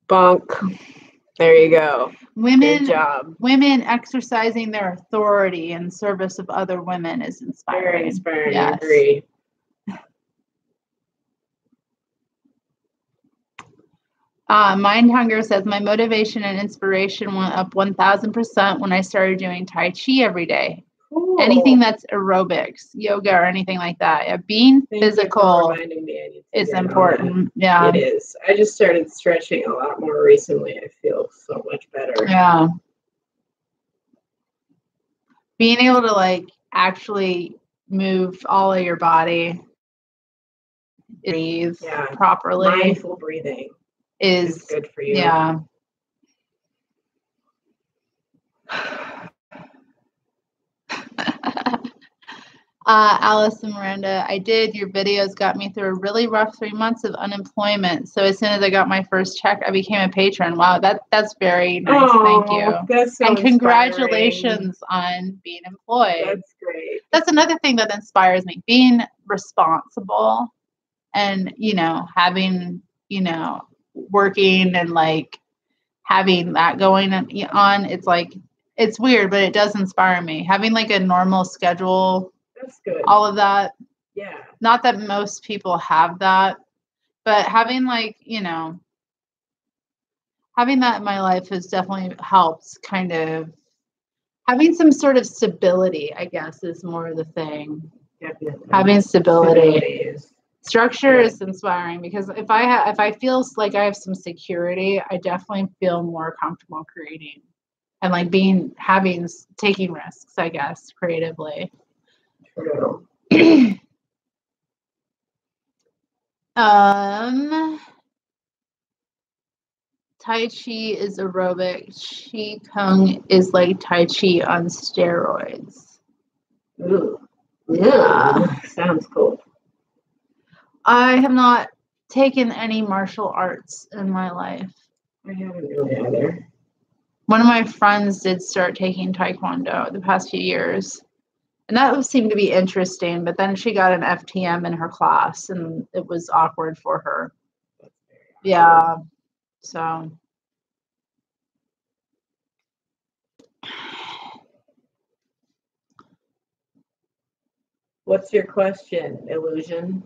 Bunk. There you go. Good job. Women exercising their authority in service of other women is inspiring. Very inspiring. Yes. I agree. Mind Hunger says, my motivation and inspiration went up 1,000% when I started doing Tai Chi every day. Cool. Anything that's aerobics, yoga, or anything like that. Yeah, being physical is important. Yeah. It is. I just started stretching a lot more recently. I feel so much better. Yeah. Being able to like actually move all of your body, breathe properly. Mindful breathing is good for you. Yeah. Alice and Miranda, I did. Your videos got me through a really rough 3 months of unemployment. So as soon as I got my first check, I became a patron. Wow, that's very nice. Thank you. That's so and congratulations on being employed. That's great. That's another thing that inspires me. Being responsible and, having, working and like having that going on. It's like, it's weird, but it does inspire me. Having like a normal schedule. That's good. All of that. Yeah. Not that most people have that, but having like, having that in my life has definitely helped kind of having some sort of stability, I guess, is more the thing. Definitely. Having stability. Structure Yeah. is inspiring because if I feel like I have some security, I definitely feel more comfortable creating and like taking risks, I guess, creatively. True. Tai Chi is aerobic. Qi Kung is like Tai Chi on steroids. Ooh. Yeah. Sounds cool. I have not taken any martial arts in my life. I haven't really either. One of my friends did start taking Taekwondo the past few years. And that seemed to be interesting, but then she got an FTM in her class and it was awkward for her. Yeah. So. What's your question, Illusion?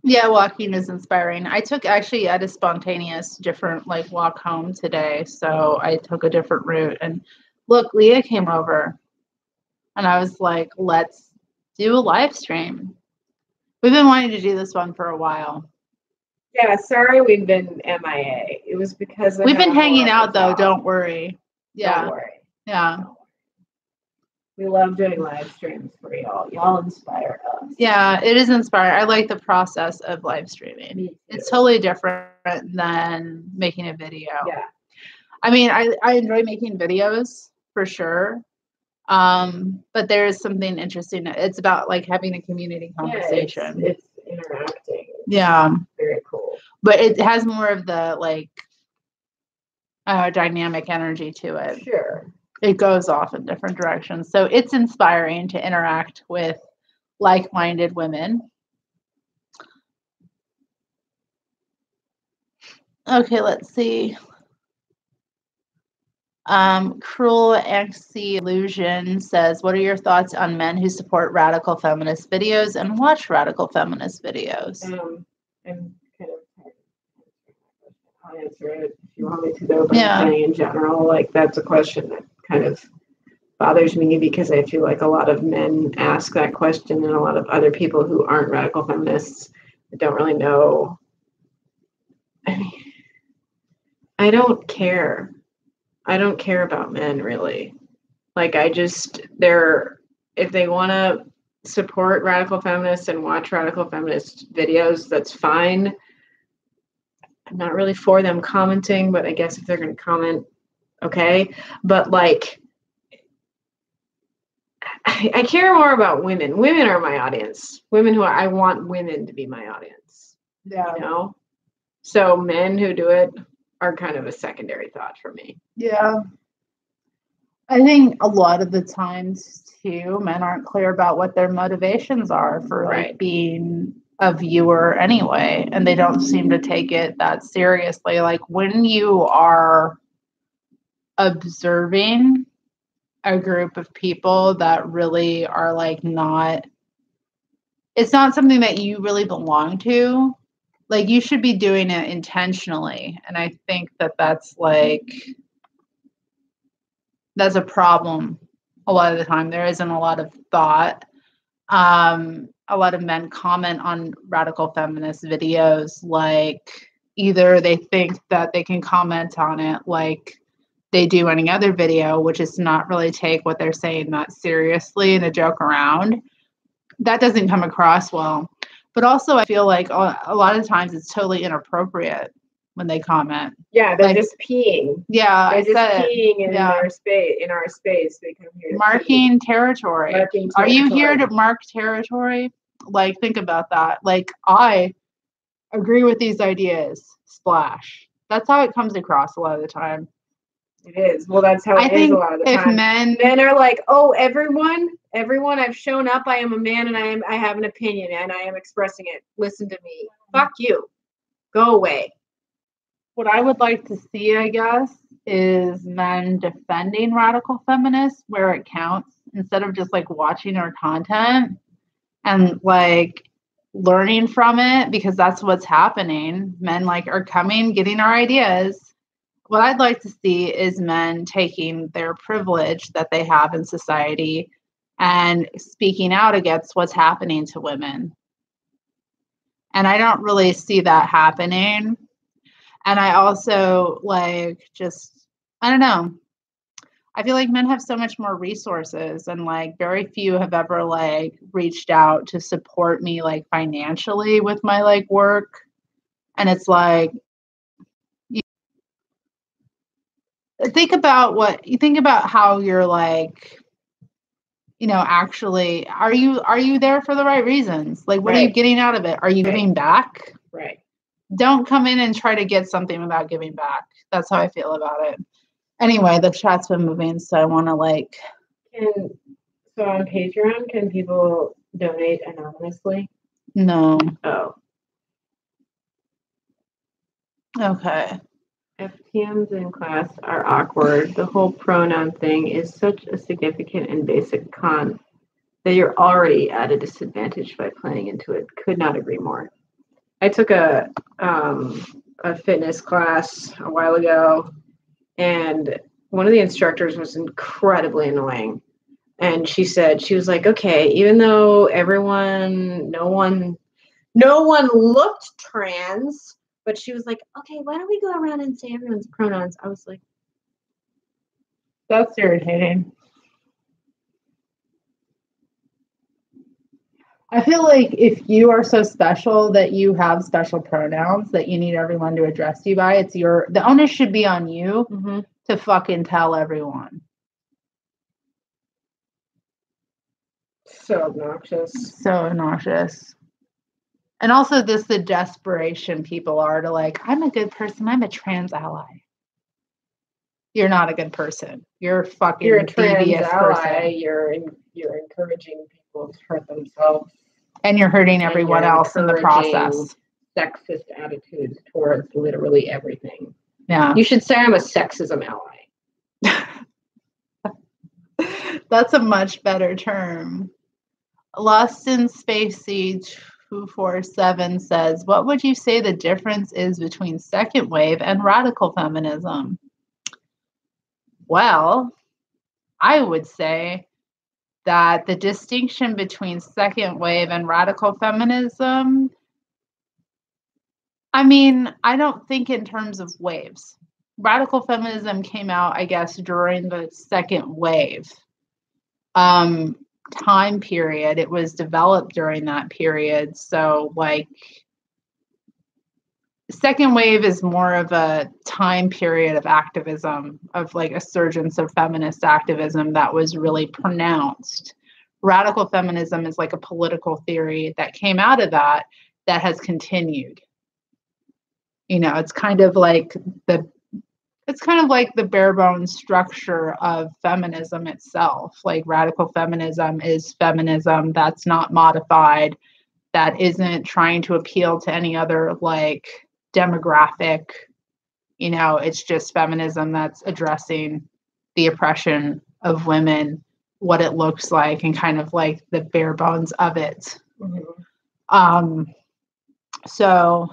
Yeah, walking is inspiring. I took actually at a spontaneous different like walk home today. So I took a different route and look, Leah came over and I was like, let's do a live stream. We've been wanting to do this one for a while. Yeah, sorry we've been MIA. It was because we've been hanging out though, don't worry. Yeah. Don't worry. Yeah. We love doing live streams for y'all. Y'all inspire us. Yeah, it is inspiring. I like the process of live streaming. It's totally different than making a video. Yeah. I mean, I enjoy making videos for sure. But there is something interesting. It's about like having a community conversation. Yeah, it's interacting. Yeah. Very cool. But it has more of the like dynamic energy to it. Sure. It goes off in different directions. So it's inspiring to interact with like-minded women. Okay, let's see. Cruel Anxie Illusion says, what are your thoughts on men who support radical feminist videos and watch radical feminist videos? I'm kind of I'll answer it if you want me to, though. But I'm saying in general, like, that's a question that kind of bothers me, because I feel like a lot of men ask that question, and a lot of other people who aren't radical feminists don't really know. I mean, I don't care. I don't care about men, really. Like, if they want to support radical feminists and watch radical feminist videos, that's fine. I'm not really for them commenting, but I guess if they're going to comment, okay. But, like, I care more about women. Women are my audience. I want women to be my audience. Yeah. You know? So men who do it are kind of a secondary thought for me. Yeah. I think a lot of the times too, men aren't clear about what their motivations are for like being a viewer anyway, and they don't seem to take it that seriously. Like, when you are observing a group of people that really are like it's not something that you really belong to, like, you should be doing it intentionally. And I think that that's a problem a lot of the time. There isn't a lot of thought. A lot of men comment on radical feminist videos like either they think that they can comment on it like they do any other video, which is not really take what they're saying that seriously and a joke around. That doesn't come across well. But also, I feel like a lot of times it's totally inappropriate when they comment. Yeah, they're just peeing. Yeah, they're just peeing in their space. In our space, they come here. Marking territory. Are you here to mark territory? Like, think about that. Like, I agree with these ideas. Splash. That's how it comes across a lot of the time. It is. Well, that's how it is a lot of the time. Men are like, oh, everyone, I've shown up. I am a man, and I have an opinion, and I am expressing it. Listen to me. Fuck you. Go away. What I would like to see, I guess, is men defending radical feminists where it counts, instead of just like watching our content and like learning from it, because that's what's happening. Men like are coming, getting our ideas. What I'd like to see is men taking their privilege that they have in society and speaking out against what's happening to women. And I don't really see that happening. And I also I don't know. I feel like men have so much more resources, and like very few have ever like reached out to support me like financially with my like work. And it's like, think about how you're like, you know, actually, are you there for the right reasons? Like, what are you getting out of it? Are you giving back? Right. Don't come in and try to get something without giving back. That's how I feel about it. Anyway, the chat's been moving, so I want to so on Patreon, can people donate anonymously? No. Oh. Okay. FTMs in class are awkward. The whole pronoun thing is such a significant and basic con that you're already at a disadvantage by playing into it. Could not agree more. I took a fitness class a while ago, and one of the instructors was incredibly annoying. And she was like, okay, even though no one looked trans, but she was like, okay, why don't we go around and say everyone's pronouns? I was like, that's irritating. I feel like if you are so special that you have special pronouns that you need everyone to address you by, the onus should be on you to fucking tell everyone. So obnoxious. So obnoxious. And also the desperation people are to like, I'm a good person. I'm a trans ally. You're not a good person. You're a trans ally. You're encouraging people to hurt themselves. And you're hurting everyone else in the process. Sexist attitudes towards literally everything. Yeah. You should say I'm a sexism ally. That's a much better term. Lost in Spacey 247 says, what would you say the difference is between second wave and radical feminism? Well, I would say that the distinction between second wave and radical feminism, I mean, I don't think in terms of waves. Radical feminism came out, I guess, during the second wave time period. It was developed during that period. So, like, second wave is more of a time period of activism, of like a surgence of feminist activism that was really pronounced. Radical feminism is like a political theory that came out of that has continued. You know, it's kind of like the bare bones structure of feminism itself. Like, radical feminism is feminism that's not modified, that isn't trying to appeal to any other like demographic. You know, it's just feminism that's addressing the oppression of women, what it looks like, and kind of like the bare bones of it. So,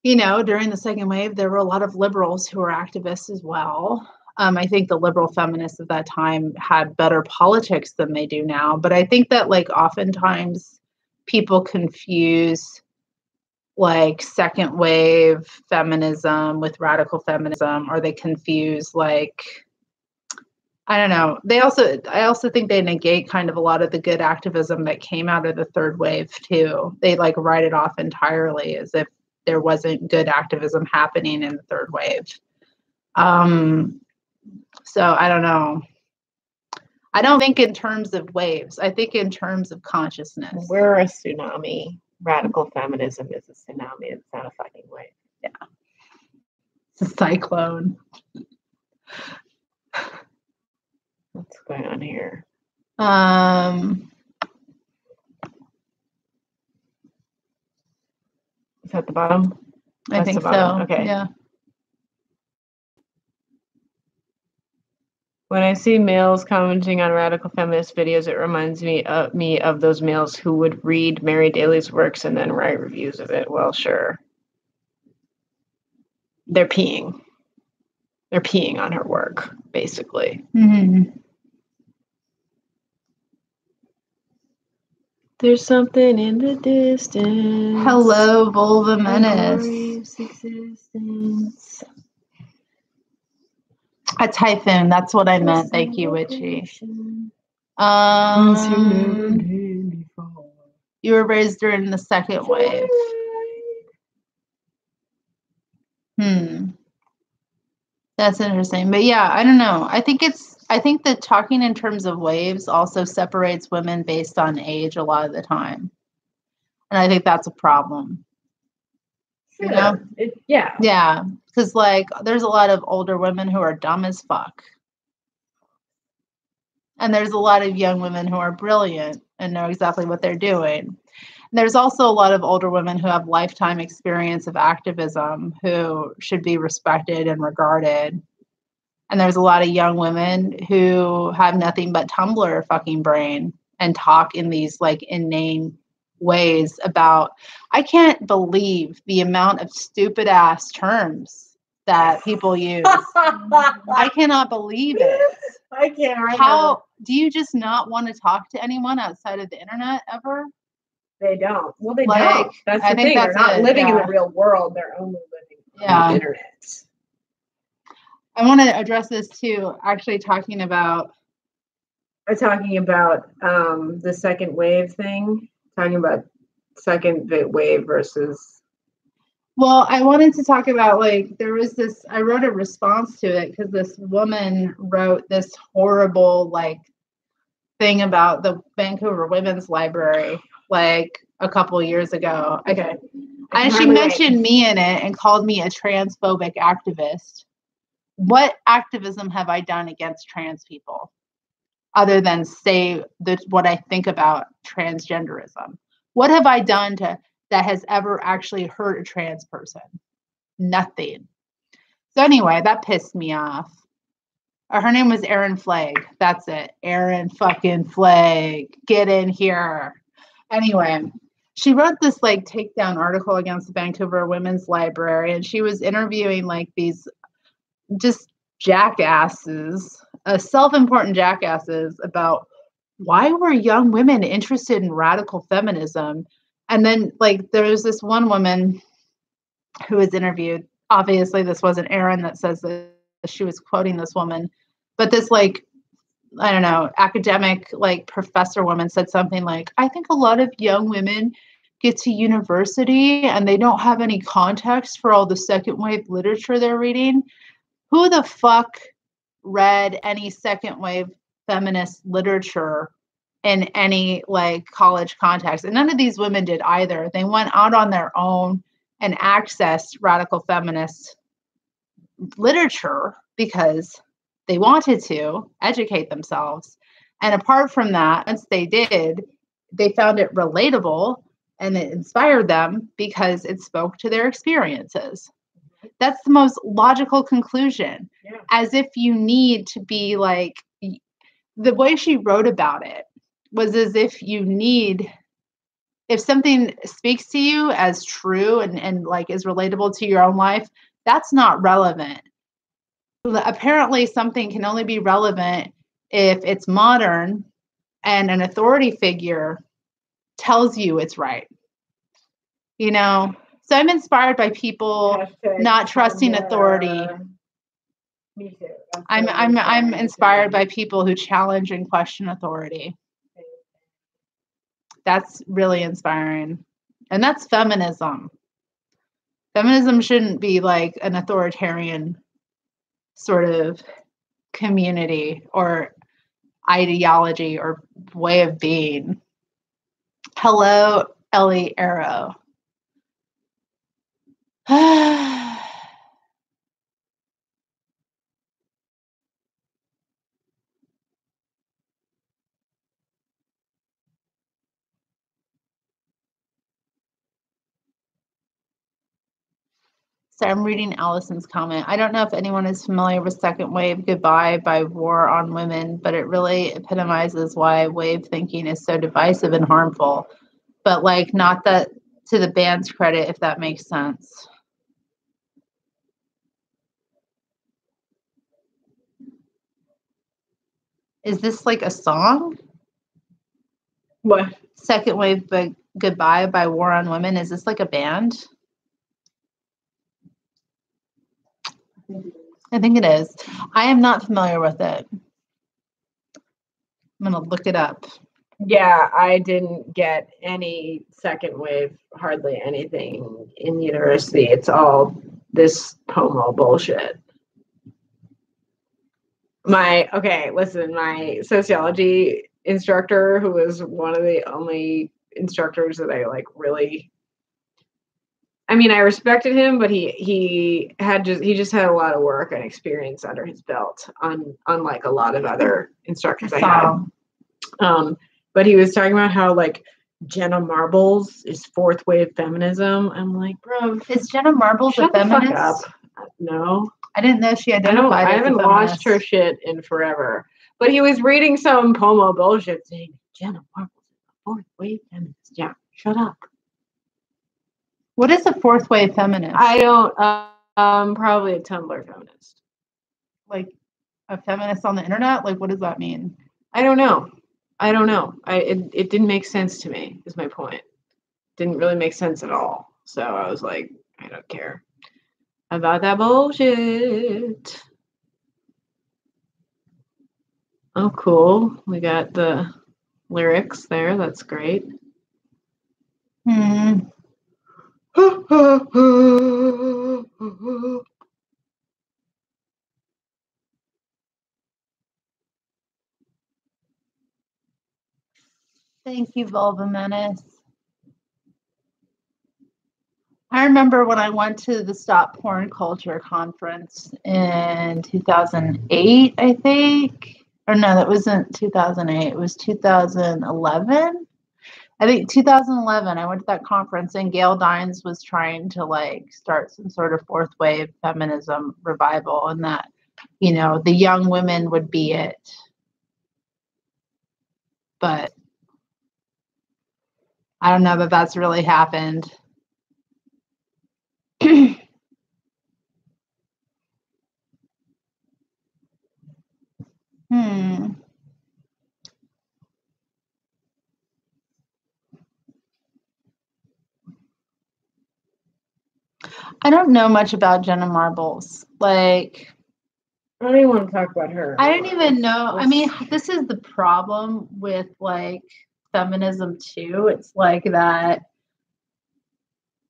you know, during the second wave, there were a lot of liberals who were activists as well. I think the liberal feminists of that time had better politics than they do now. But I think that, like, oftentimes people confuse like second wave feminism with radical feminism, or they confuse, like, I don't know. I also think they negate kind of a lot of the good activism that came out of the third wave too. They like write it off entirely as if there wasn't good activism happening in the third wave. So I don't know. I don't think in terms of waves. I think in terms of consciousness. We're a tsunami. Radical feminism is a tsunami. It's not a fucking wave. Yeah. It's a cyclone. What's going on here? Is that the bottom? I think so. Okay. Yeah. When I see males commenting on radical feminist videos, it reminds me of those males who would read Mary Daly's works and then write reviews of it. Well, sure. They're peeing. They're peeing on her work, basically. Mm-hmm. There's something in the distance. Hello, Vulva Menace. Existence. A typhoon. That's what I meant. Thank you, Witchy. You were raised during the second wave. That's interesting. But yeah, I don't know. I think that talking in terms of waves also separates women based on age a lot of the time. And I think that's a problem. Sure. You know? Yeah. Yeah. Because, like, there's a lot of older women who are dumb as fuck. And there's a lot of young women who are brilliant and know exactly what they're doing. And there's also a lot of older women who have lifetime experience of activism who should be respected and regarded. And there's a lot of young women who have nothing but Tumblr fucking brain and talk in these, like, inane ways about, I can't believe the amount of stupid ass terms that people use. I cannot believe it. I can't. How do you just not want to talk to anyone outside of the internet ever? They don't. Well, they Like, don't. That's the thing. They're not living in the real world. They're only living on the internet. I want to address this too. Actually, talking about the second wave thing. Talking about second wave versus. Well, I wanted to talk about, like, there was this, I wrote a response to it because this woman wrote this horrible, like, thing about the Vancouver Women's Library, like, a couple of years ago. Okay. And she mentioned me in it and called me a transphobic activist. What activism have I done against trans people other than say what I think about transgenderism? What have I done that has ever actually hurt a trans person? Nothing. So anyway, that pissed me off. Her name was Erin Flagg. That's it. Erin fucking Flagg. Get in here. Anyway, she wrote this like takedown article against the Vancouver Women's Library, and she was interviewing like these just jackasses, self-important jackasses, about why were young women interested in radical feminism. And then like there was this one woman who was interviewed. Obviously, this wasn't Erin that says that she was quoting this woman, but this like, I don't know, academic like professor woman said something like, I think a lot of young women get to university and they don't have any context for all the second wave literature they're reading. Who the fuck read any second wave feminist literature in any like college context? And none of these women did either. They went out on their own and accessed radical feminist literature because they wanted to educate themselves. And apart from that, once they did, they found it relatable and it inspired them because it spoke to their experiences. That's the most logical conclusion. Yeah. As if you need to be like, the way she wrote about it was as if you need, if something speaks to you as true and like is relatable to your own life, that's not relevant. Apparently something can only be relevant if it's modern and an authority figure tells you it's right. You know, so I'm inspired by people not trusting authority. Me too. I'm inspired by people who challenge and question authority. That's really inspiring. And that's feminism. Feminism shouldn't be like an authoritarian sort of community or ideology or way of being. Hello, Ellie Arrow. So I'm reading Allison's comment. I don't know if anyone is familiar with Second Wave Goodbye by War on Women, but it really epitomizes why wave thinking is so divisive and harmful. But like, not that to the band's credit, if that makes sense. Is this like a song? What? Second Wave Goodbye by War on Women. Is this like a band? I think it is. I am not familiar with it. I'm going to look it up. Yeah, I didn't get any second wave, hardly anything in university. It's all this Pomo bullshit. My sociology instructor, who was one of the only instructors that I like really, I mean, I respected him, but he just had a lot of work and experience under his belt, unlike a lot of other instructors I had. But he was talking about how like Jenna Marbles is fourth wave feminism. I'm like, bro, is Jenna Marbles a feminist? Shut the fuck up. No, I didn't know she identified. I haven't watched her shit in forever. But he was reading some Pomo bullshit saying Jenna Marbles is a fourth wave feminist. Yeah, shut up. What is a fourth wave feminist? I don't. Probably a Tumblr feminist. Like a feminist on the internet? Like, what does that mean? I don't know. It didn't make sense to me, is my point. Didn't really make sense at all. So I was like, I don't care about that bullshit. Oh, cool. We got the lyrics there. That's great. Thank you, Vulva Menace. I remember when I went to the Stop Porn Culture conference in 2008, I think. Or no, that wasn't 2008. It was 2011. I think 2011, I went to that conference and Gail Dines was trying to like start some sort of fourth wave feminism revival, and that you know, the young women would be it. But I don't know that that's really happened. I don't know much about Jenna Marbles. Like, I don't even want to talk about her. I didn't even know. I mean, this is the problem with like feminism too. It's like that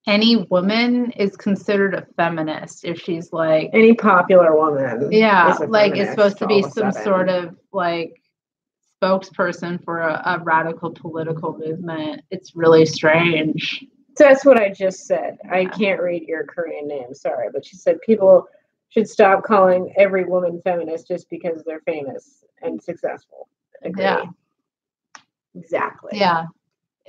any woman is considered a feminist if she's like any popular woman. Yeah, like it's supposed to be some sort of like spokesperson for a radical political movement. It's really strange. That's what I just said. I can't read your Korean name, sorry, but she said people should stop calling every woman feminist just because they're famous and successful. Agree. Yeah. Exactly. Yeah.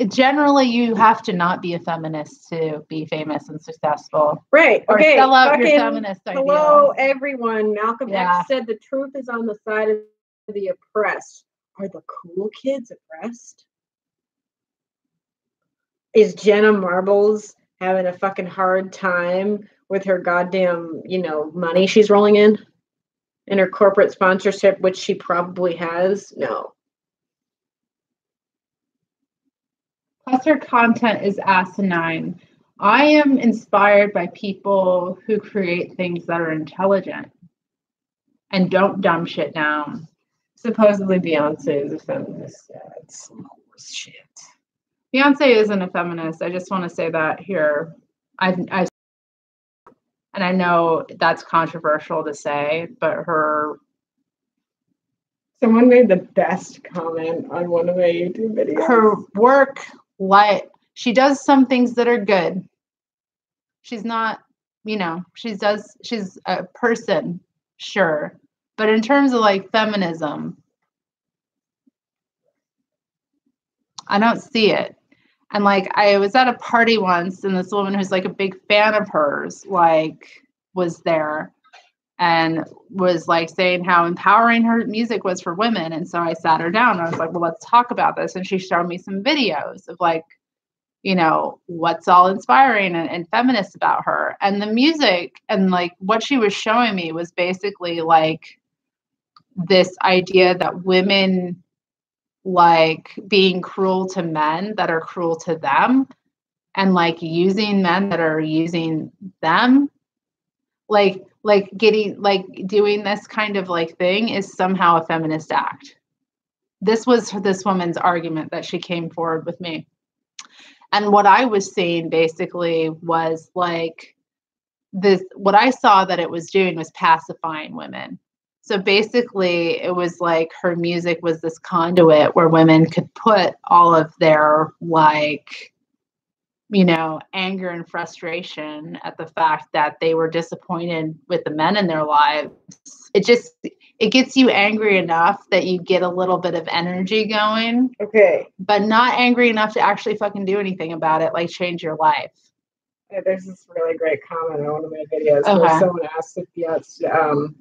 Generally, you have to not be a feminist to be famous and successful. Right. Or okay. sell out your feminist idea. Hello, everyone. Malcolm X said the truth is on the side of the oppressed. Are the cool kids oppressed? Is Jenna Marbles having a fucking hard time with her goddamn, money she's rolling in her corporate sponsorship, which she probably has? No. Plus, her content is asinine. I am inspired by people who create things that are intelligent and don't dumb shit down. Supposedly Beyonce is a feminist. Yeah, it's some horse shit. Beyonce isn't a feminist. I just want to say that here. And I know that's controversial to say, but someone made the best comment on one of my YouTube videos. Her work, she does some things that are good. She's not, she's a person, sure. But in terms of like feminism, I don't see it. And like, I was at a party once and this woman who's like a big fan of hers, like was there and was like saying how empowering her music was for women. And so I sat her down and I was like, well, let's talk about this. And she showed me some videos of like, what's all inspiring and feminist about her. And the music and like what she was showing me was basically like this idea that women like being cruel to men that are cruel to them and like using men that are using them, like getting like doing this kind of like thing is somehow a feminist act. This was this woman's argument that she came forward with me. And what I was seeing basically was like this, what I saw that it was doing was pacifying women. So basically it was like her music was this conduit where women could put all of their like, anger and frustration at the fact that they were disappointed with the men in their lives. It gets you angry enough that you get a little bit of energy going. Okay. But not angry enough to actually fucking do anything about it, like change your life. There's this really great comment on one of my videos where someone asked if Beyonce,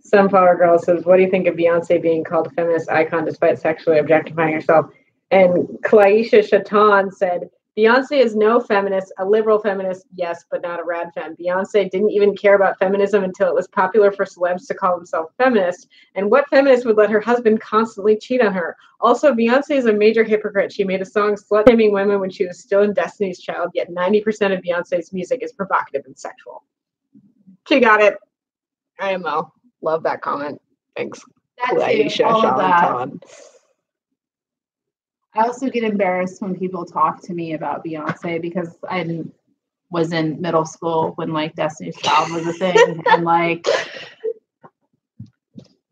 Sunflower Girl says, what do you think of Beyonce being called a feminist icon despite sexually objectifying herself? And Claisha Chaton said, Beyonce is no feminist, a liberal feminist, yes, but not a rad femme. Beyonce didn't even care about feminism until it was popular for celebs to call themselves feminist. And what feminist would let her husband constantly cheat on her? Also, Beyonce is a major hypocrite. She made a song slut-shaming women when she was still in Destiny's Child, yet 90% of Beyonce's music is provocative and sexual. She got it. IMO. Love that comment. Thanks. That's all of that. I also get embarrassed when people talk to me about Beyonce because I was in middle school when like Destiny's Child was a thing, and like,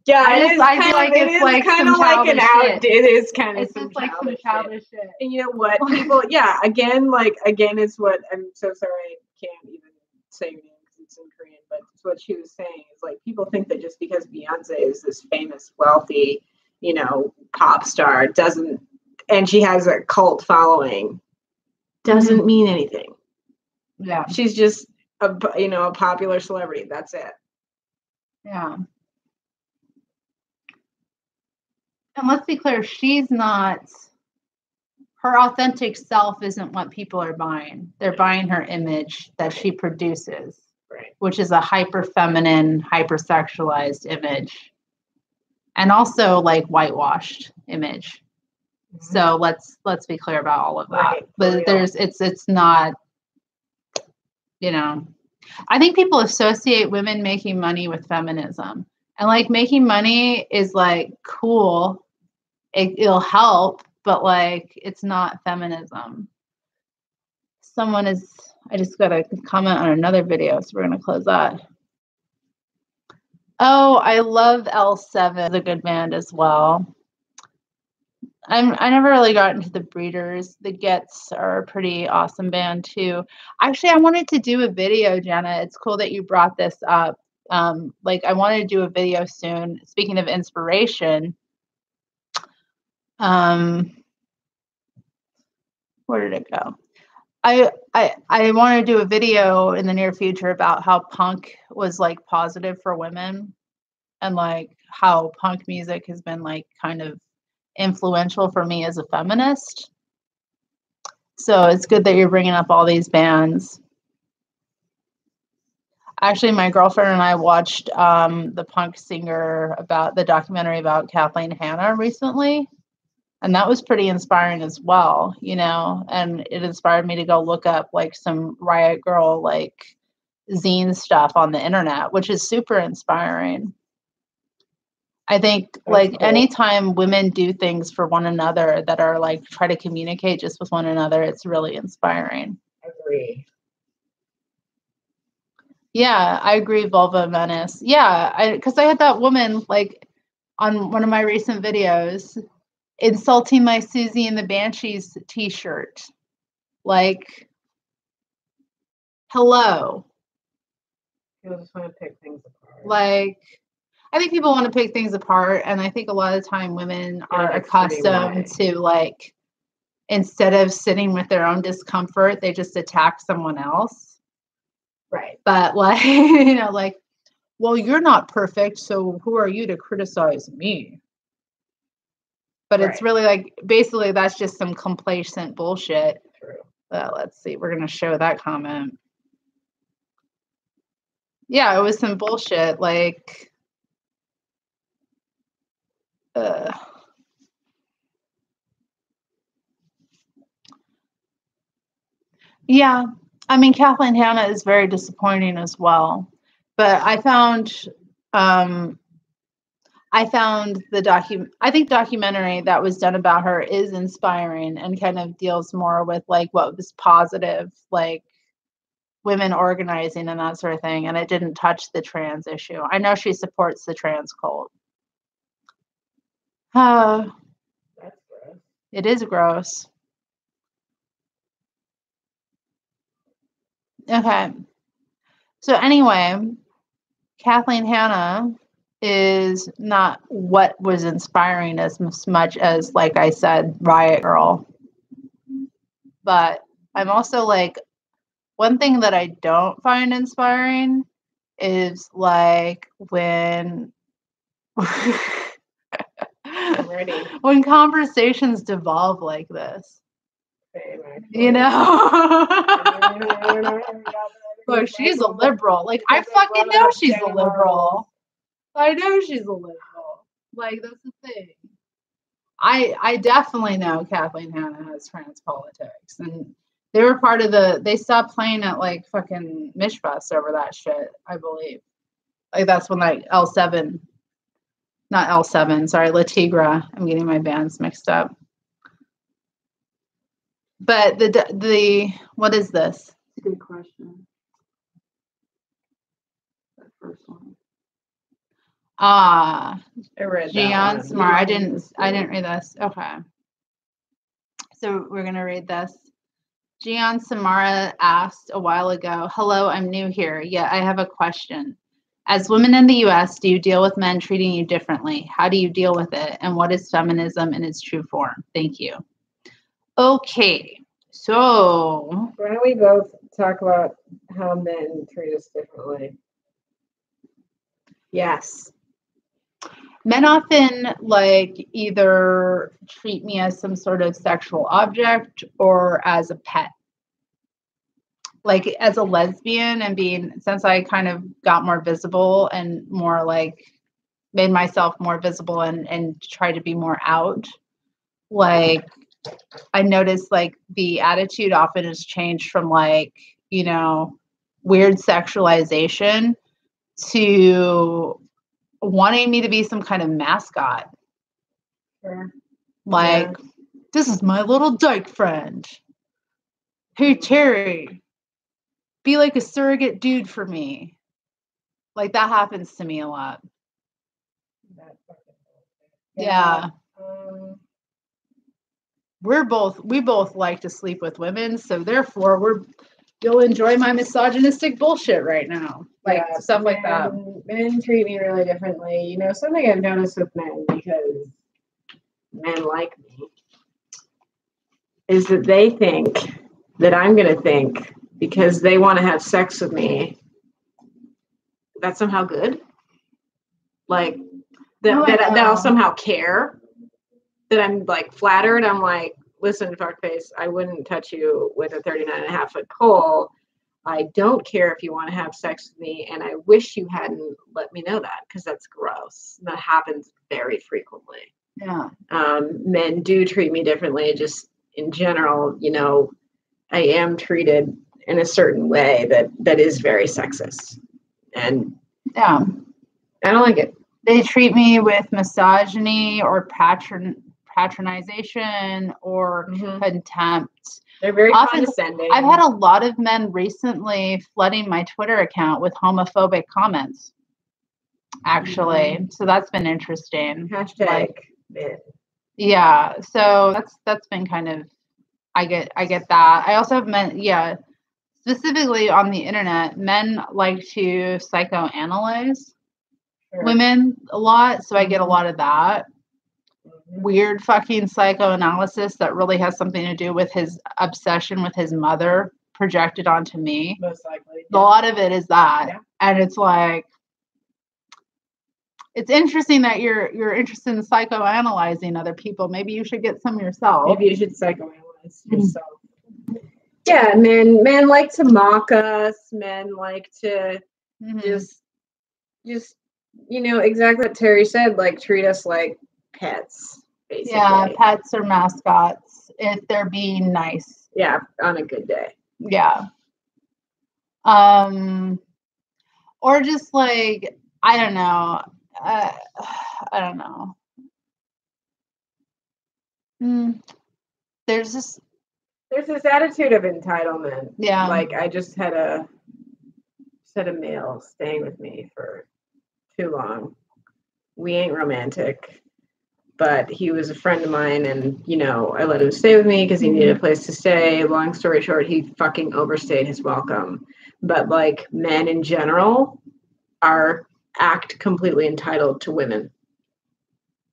yeah, I feel like it's like kind of like an out. It is kind of some childish shit. And you know what, people? Yeah, again, is what I'm so sorry I can't even say your name because it's in Korean, but it's what she was saying is like people think that just because Beyonce is this famous, wealthy, pop star doesn't. And she has a cult following, doesn't mean anything. Yeah. She's just a popular celebrity. That's it. Yeah. And let's be clear, she's not, her authentic self isn't what people are buying. They're buying her image that she produces, Right. which is a hyper feminine, hypersexualized image. And also like whitewashed image. Mm-hmm. So let's be clear about all of that. Right, But it's not, you know, I think people associate women making money with feminism. And like making money is like cool. It'll help, but like it's not feminism. I just got a comment on another video, so we're gonna close that. Oh, I love L7, it's a good band as well. I never really got into the Breeders. The Gets are a pretty awesome band too. Actually, I wanted to do a video, Jenna. It's cool that you brought this up. Like I wanted to do a video soon. Speaking of inspiration, where did it go? I want to do a video in the near future about how punk was like positive for women and like how punk music has been like kind of influential for me as a feminist. So it's good that you're bringing up all these bands. Actually, my girlfriend and I watched the punk singer about the documentary about Kathleen Hanna recently. And that was pretty inspiring as well, you know, and it inspired me to go look up like some Riot Girl, like zine stuff on the internet, which is super inspiring. I think like cool. Anytime women do things for one another that are like try to communicate just with one another, it's really inspiring. Agree. Yeah, I agree, Vulva Menace. Yeah, because I had that woman like on one of my recent videos insulting my Susie and the Banshees t-shirt. Like, hello. People just want to pick things apart. Like, I think people want to pick things apart, and I think a lot of the time women are accustomed to like, instead of sitting with their own discomfort, they just attack someone else. Right. But like, you know, like, well, you're not perfect, so who are you to criticize me? But right. It's really like, basically, that's just some complacent bullshit. True. Let's see, we're going to show that comment. Yeah, it was some bullshit. Like, yeah, I mean, Kathleen Hanna is very disappointing as well. But I found I think documentary that was done about her is inspiring and kind of deals more with like what was positive, like women organizing and that sort of thing. And it didn't touch the trans issue. I know she supports the trans cult. That's gross. It is gross. Okay. So anyway, Kathleen Hanna is not what was inspiring as much as, like I said, Riot Girl. But I'm also like, one thing that I don't find inspiring is like when I'm ready. When conversations devolve like this. You know? Look, she's a liberal. Like, I fucking know she's a liberal. I know she's a liberal. Like, that's the thing. I definitely know Kathleen Hanna has trans politics. And they were part of they stopped playing at, like, fucking Mishbus over that shit, I believe. Like, that's when, like, L7, not L7, sorry, La Tigra. I'm getting my bands mixed up. But what is this? That's a good question. That first one. I read Gian Samara. I didn't read this. Okay. So we're gonna read this. Gian Samara asked a while ago, "Hello, I'm new here. Yeah, I have a question. As women in the US, do you deal with men treating you differently? How do you deal with it? And what is feminism in its true form? Thank you." Okay, so why don't we both talk about how men treat us differently? Yes. Men often like either treat me as some sort of sexual object or as a pet. Like as a lesbian and since I kind of got more visible and more like made myself more visible and tried to be more out, like I noticed like the attitude often has changed from like, weird sexualization to wanting me to be some kind of mascot. Sure. Like, this is my little dyke friend. Hey, Terry, be like a surrogate dude for me. Like that happens to me a lot. Yeah. We both like to sleep with women, so therefore you'll enjoy my misogynistic bullshit right now. Like stuff like that. Men treat me really differently. Something I've noticed with men, because men like me, is that they think that I'm going to think because they want to have sex with me, that's somehow good. Like that I'll somehow care, that I'm like flattered. I'm like, listen, fuckface, I wouldn't touch you with a 39.5-foot pole. I don't care if you want to have sex with me, and I wish you hadn't let me know that, because that's gross. That happens very frequently. Yeah. Men do treat me differently. Just in general, I am treated in a certain way that is very sexist, and yeah, I don't like it. They treat me with misogyny or patronization or contempt. They're very condescending. I've had a lot of men recently flooding my Twitter account with homophobic comments, actually. So that's been interesting. Hashtag. Yeah. So that's been kind of, I get that. I also have men, specifically on the internet, men like to psychoanalyze women a lot. So I get a lot of that. Weird fucking psychoanalysis that really has something to do with his obsession with his mother projected onto me. Most likely. A lot of it is that. Yeah. And it's like, it's interesting that you're interested in psychoanalyzing other people. Maybe you should get some yourself. Maybe you should psychoanalyze yourself. Yeah, men like to mock us. Men like to just exactly what Terry said, like treat us like pets, basically. Yeah, pets or mascots if they're being nice. Yeah, on a good day. Yeah. Or just like, I don't know. There's this attitude of entitlement. Yeah. Like I just had a male staying with me for too long. We ain't romantic, but he was a friend of mine, and I let him stay with me because he needed a place to stay. Long story short, he fucking overstayed his welcome. But like men in general act completely entitled to women.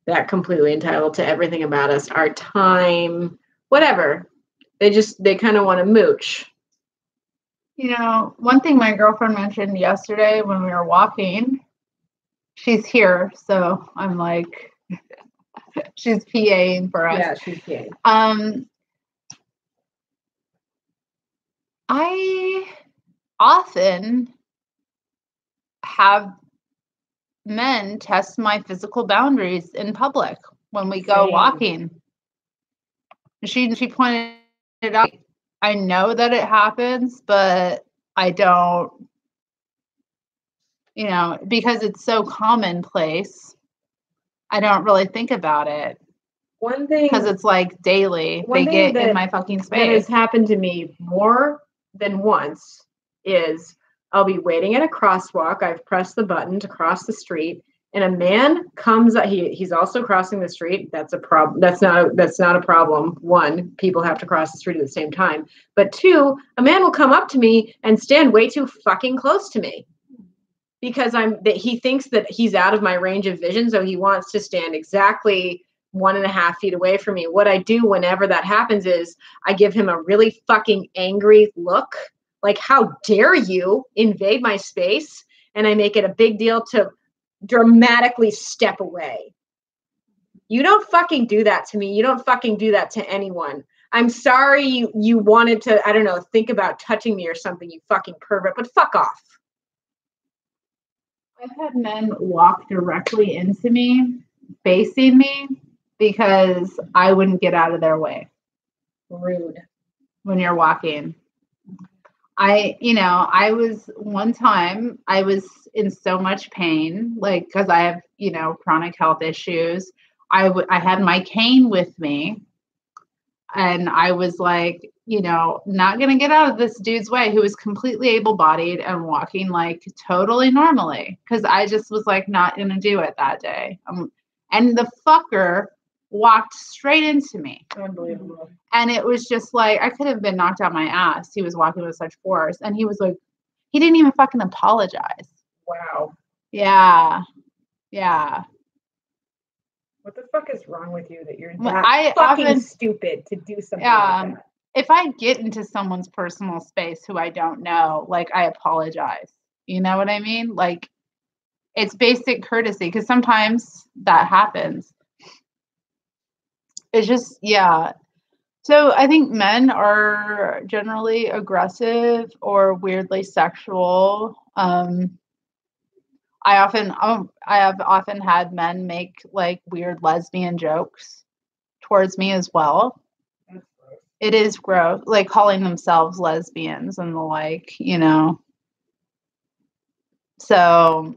That completely entitled to everything about us, our time, whatever. They kind of want to mooch. One thing my girlfriend mentioned yesterday when we were walking, she's here, so I'm like, she's PAing for us. Yeah, she's PAing. I often have men test my physical boundaries in public when we go walking. She pointed it out. I know that it happens, but I don't, because it's so commonplace, I don't really think about it. One thing, because it's like daily, they get in my fucking space. That has happened to me more than once is I'll be waiting at a crosswalk. I've pressed the button to cross the street, and a man comes. He's also crossing the street. That's a problem. That's not a problem. One, people have to cross the street at the same time. But two, a man will come up to me and stand way too fucking close to me because he thinks that he's out of my range of vision, so he wants to stand exactly 1.5 feet away from me. What I do whenever that happens is I give him a really fucking angry look. Like, how dare you invade my space? And I make it a big deal to dramatically step away. You don't fucking do that to me. You don't fucking do that to anyone. I'm sorry you wanted to, I don't know, think about touching me or something, you fucking pervert, but fuck off. I've had men walk directly into me, facing me, because I wouldn't get out of their way. Rude. When you're walking. I was one time, I was in so much pain, like, because I have, chronic health issues. I had my cane with me, and I was like, not going to get out of this dude's way, who was completely able-bodied and walking like totally normally, because I just was like not going to do it that day. And the fucker walked straight into me. Unbelievable. And it was just like, I could have been knocked out my ass. He was walking with such force. And he was like, he didn't even fucking apologize. Wow. Yeah. Yeah. What the fuck is wrong with you that you're stupid to do something like that? If I get into someone's personal space who I don't know, like, I apologize. You know what I mean? Like, it's basic courtesy, because sometimes that happens. It's just, yeah. So I think men are generally aggressive or weirdly sexual. I have often had men make like weird lesbian jokes towards me as well. That's gross. It is gross, like calling themselves lesbians and the like, So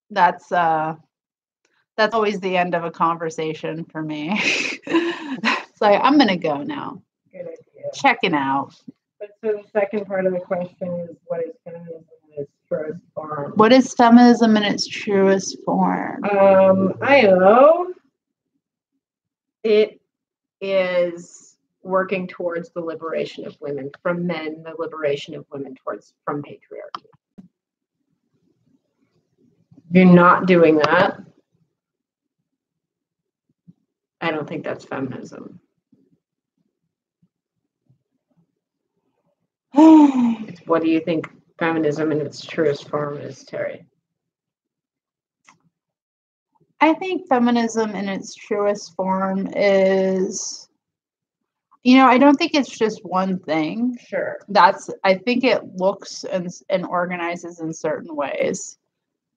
that's always the end of a conversation for me. It's like, I'm gonna go now. Good idea. Checking out. But so the second part of the question is, what is feminism in its truest form? What is feminism in its truest form? I don't know. It is working towards the liberation of women from men, the liberation of women from patriarchy. If you're not doing that, I don't think that's feminism. What do you think feminism in its truest form is, Terry? I think feminism in its truest form is, I don't think it's just one thing. Sure. I think it looks and organizes in certain ways.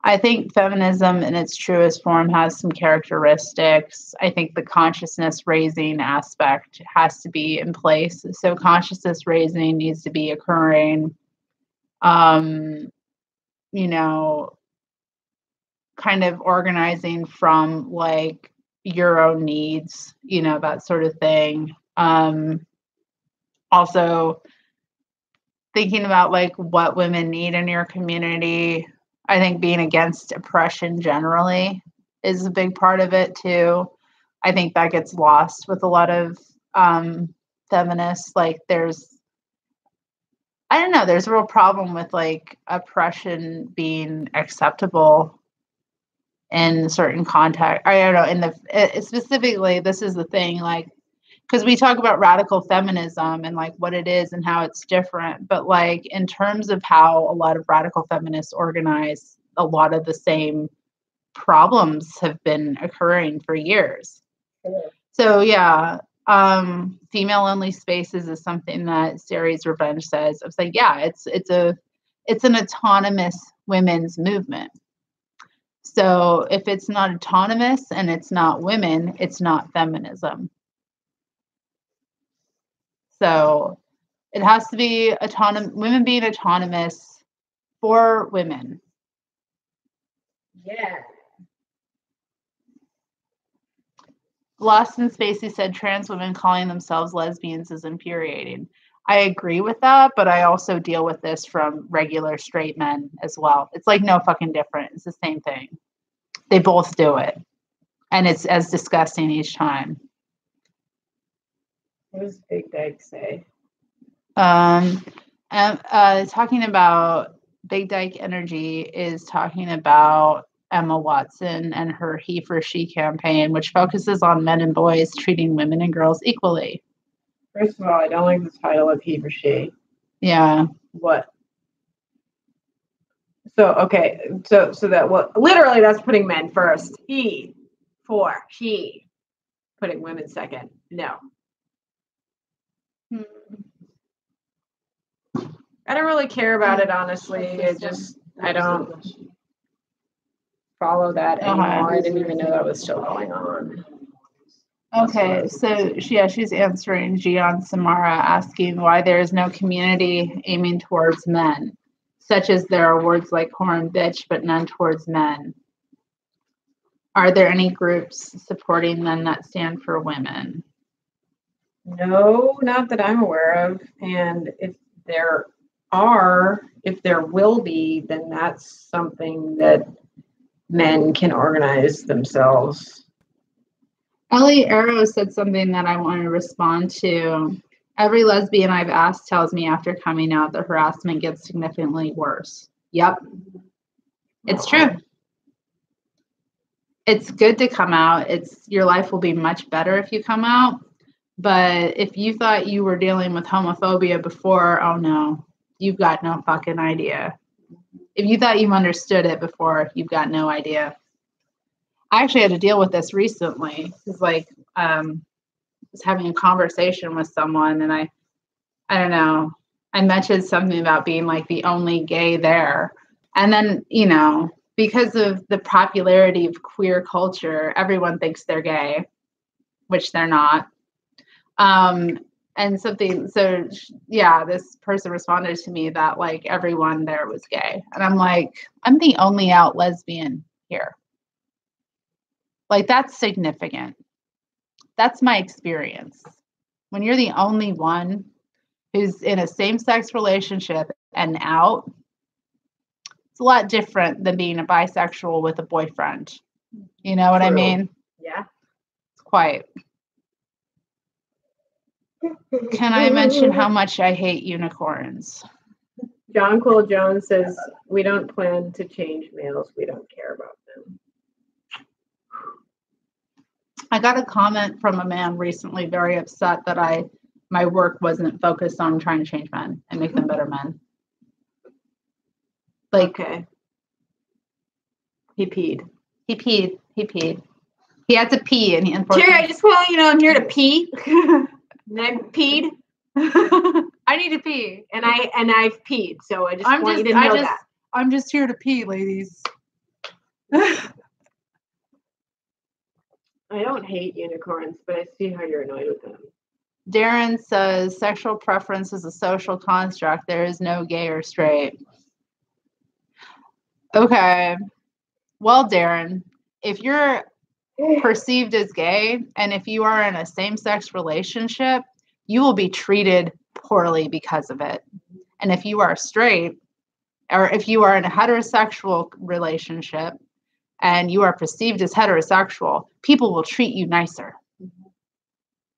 I think feminism in its truest form has some characteristics. I think the consciousness raising aspect has to be in place. So consciousness raising needs to be occurring. Kind of organizing from like your own needs, that sort of thing. Also thinking about like what women need in your community. I think being against oppression generally is a big part of it too. I think that gets lost with a lot of feminists. Like there's a real problem with like oppression being acceptable in certain context. I don't know, specifically, this is the thing, like, because we talk about radical feminism and like what it is and how it's different, but like in terms of how a lot of radical feminists organize, a lot of the same problems have been occurring for years. Sure. So yeah, female only spaces is something that Series Revenge says. I was like, yeah, it's an autonomous women's movement. So if it's not autonomous and it's not women, it's not feminism. So it has to be women being autonomous for women. Yeah. Lost in Spacey said trans women calling themselves lesbians is infuriating. I agree with that, but I also deal with this from regular straight men as well. It's like no fucking different. It's the same thing. They both do it. And it's as disgusting each time. What does Big Dyke say? Talking about Big Dyke Energy is talking about Emma Watson and her He for She campaign, which focuses on men and boys treating women and girls equally. First of all, I don't like the title of He for She. Yeah. What? So okay, so that what literally that's putting men first. He putting women second. No. I don't really care about it, honestly. I don't follow that anymore. I didn't even know that was still going on. Okay, so she's answering Gian Samara, asking why there is no community aiming towards men, such as there are words like whore and bitch, but none towards men. Are there any groups supporting men that stand for women? No, not that I'm aware of. And if there will be, then that's something that men can organize themselves. Ellie Arrow said something that I want to respond to. Every lesbian I've asked tells me after coming out the harassment gets significantly worse. Yep. It's true. It's good to come out. Your life will be much better if you come out. But if you thought you were dealing with homophobia before, oh no, you've got no fucking idea. If you thought you understood it before, you've got no idea. I actually had to deal with this recently. It's like I was having a conversation with someone, and I don't know, I mentioned something about being like the only gay there. And then, because of the popularity of queer culture, everyone thinks they're gay, which they're not. This person responded to me that like everyone there was gay. And I'm like, I'm the only out lesbian here. Like, that's significant. That's my experience. When you're the only one who's in a same-sex relationship and out, it's a lot different than being a bisexual with a boyfriend. You know what I mean? Yeah. It's quite. Can I mention how much I hate unicorns? John Cole Jones says, we don't plan to change males. We don't care about them. I got a comment from a man recently very upset that my work wasn't focused on trying to change men and make them better men. Like, okay. He peed. He had to pee, and Terry, I just want to I'm here to pee. And I peed. I need to pee, and I've peed. So I just want you to know that. I'm just here to pee, ladies. I don't hate unicorns, but I see how you're annoyed with them. Darren says sexual preference is a social construct. There is no gay or straight. Okay. Well, Darren, if you're perceived as gay and if you are in a same-sex relationship, you will be treated poorly because of it. And if you are straight, or if you are in a heterosexual relationship and you are perceived as heterosexual, people will treat you nicer.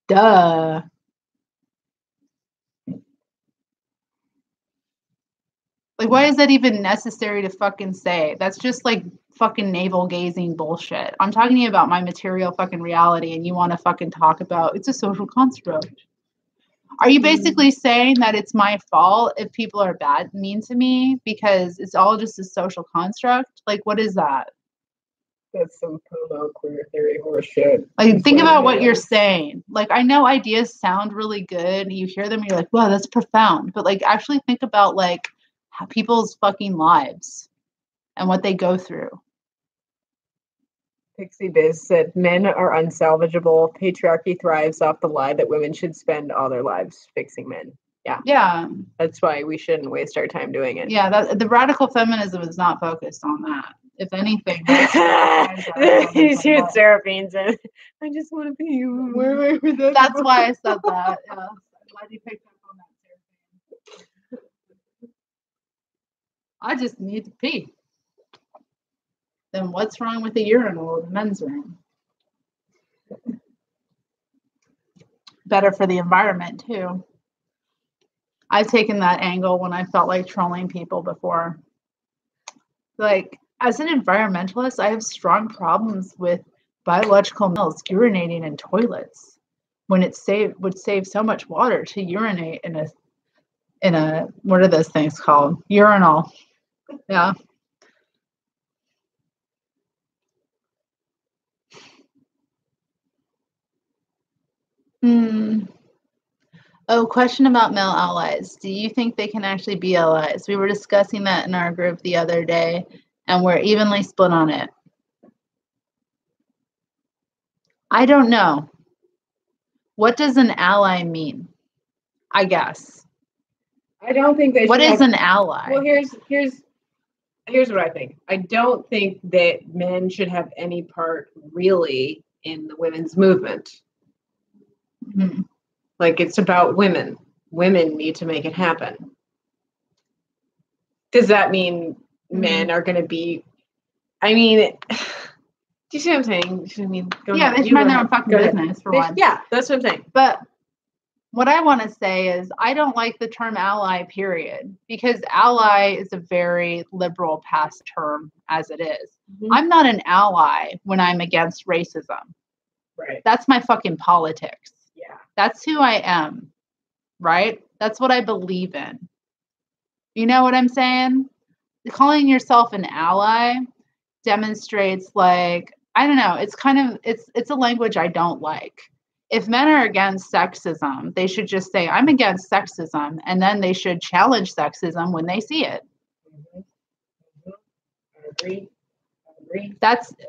Duh. Like, why is that even necessary to fucking say? That's just like fucking navel-gazing bullshit. I'm talking to you about my material fucking reality, and you want to fucking talk about it's a social construct. Are you basically saying that it's my fault if people are mean to me because it's all just a social construct? Like, what is that? That's some promo queer theory horseshit. Like, think about what you're saying. Like, I know ideas sound really good. You hear them, and you're like, wow, that's profound. But like, actually think about like people's fucking lives and what they go through. Pixie Biz said, men are unsalvageable. Patriarchy thrives off the lie that women should spend all their lives fixing men. Yeah. Yeah. That's why we shouldn't waste our time doing it. Yeah, the radical feminism is not focused on that. If anything, you see what Seraphine said. I just want to be you. That's why I said that. Yeah. I'm glad you picked up on that, Seraphine. I just need to pee. Then what's wrong with the urinal in the men's room? Better for the environment too. I've taken that angle when I felt like trolling people before. Like, as an environmentalist, I have strong problems with biological males urinating in toilets when it would save so much water to urinate in a what are those things called? Urinal. Yeah. Oh, question about male allies. Do you think they can actually be allies? We were discussing that in our group the other day, and we're evenly split on it. I don't know. What does an ally mean? I guess. I don't think they What should is have, an ally? Well, here's what I think. I don't think that men should have any part really in the women's movement. Mhm. Like, it's about women. Women need to make it happen. Does that mean men are going to be? I mean, do you see what I'm saying? You see what I mean? Go Yeah, ahead. they should You mind go their own ahead. fucking Go ahead. business for one. Yeah, that's what I'm saying. But what I want to say is I don't like the term ally, period, because ally is a very liberal past term as it is. Mhm. I'm not an ally when I'm against racism. Right. That's my fucking politics. Yeah. That's who I am, right? That's what I believe in. You know what I'm saying? Calling yourself an ally demonstrates, like, I don't know, it's a language I don't like. If men are against sexism, they should just say, I'm against sexism, and then they should challenge sexism when they see it. I agree.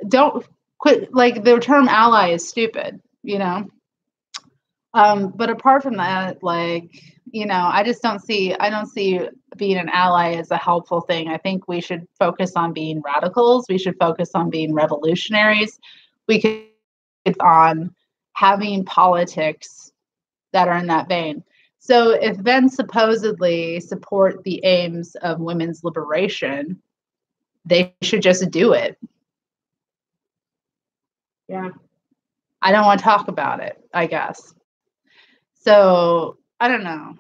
Don't quit, like, the term ally is stupid, you know? But apart from that, like, you know, I don't see being an ally as a helpful thing. I think we should focus on being radicals. We should focus on being revolutionaries. We could focus on having politics that are in that vein. So if men supposedly support the aims of women's liberation, they should just do it. Yeah. I don't want to talk about it, I guess. So I don't know.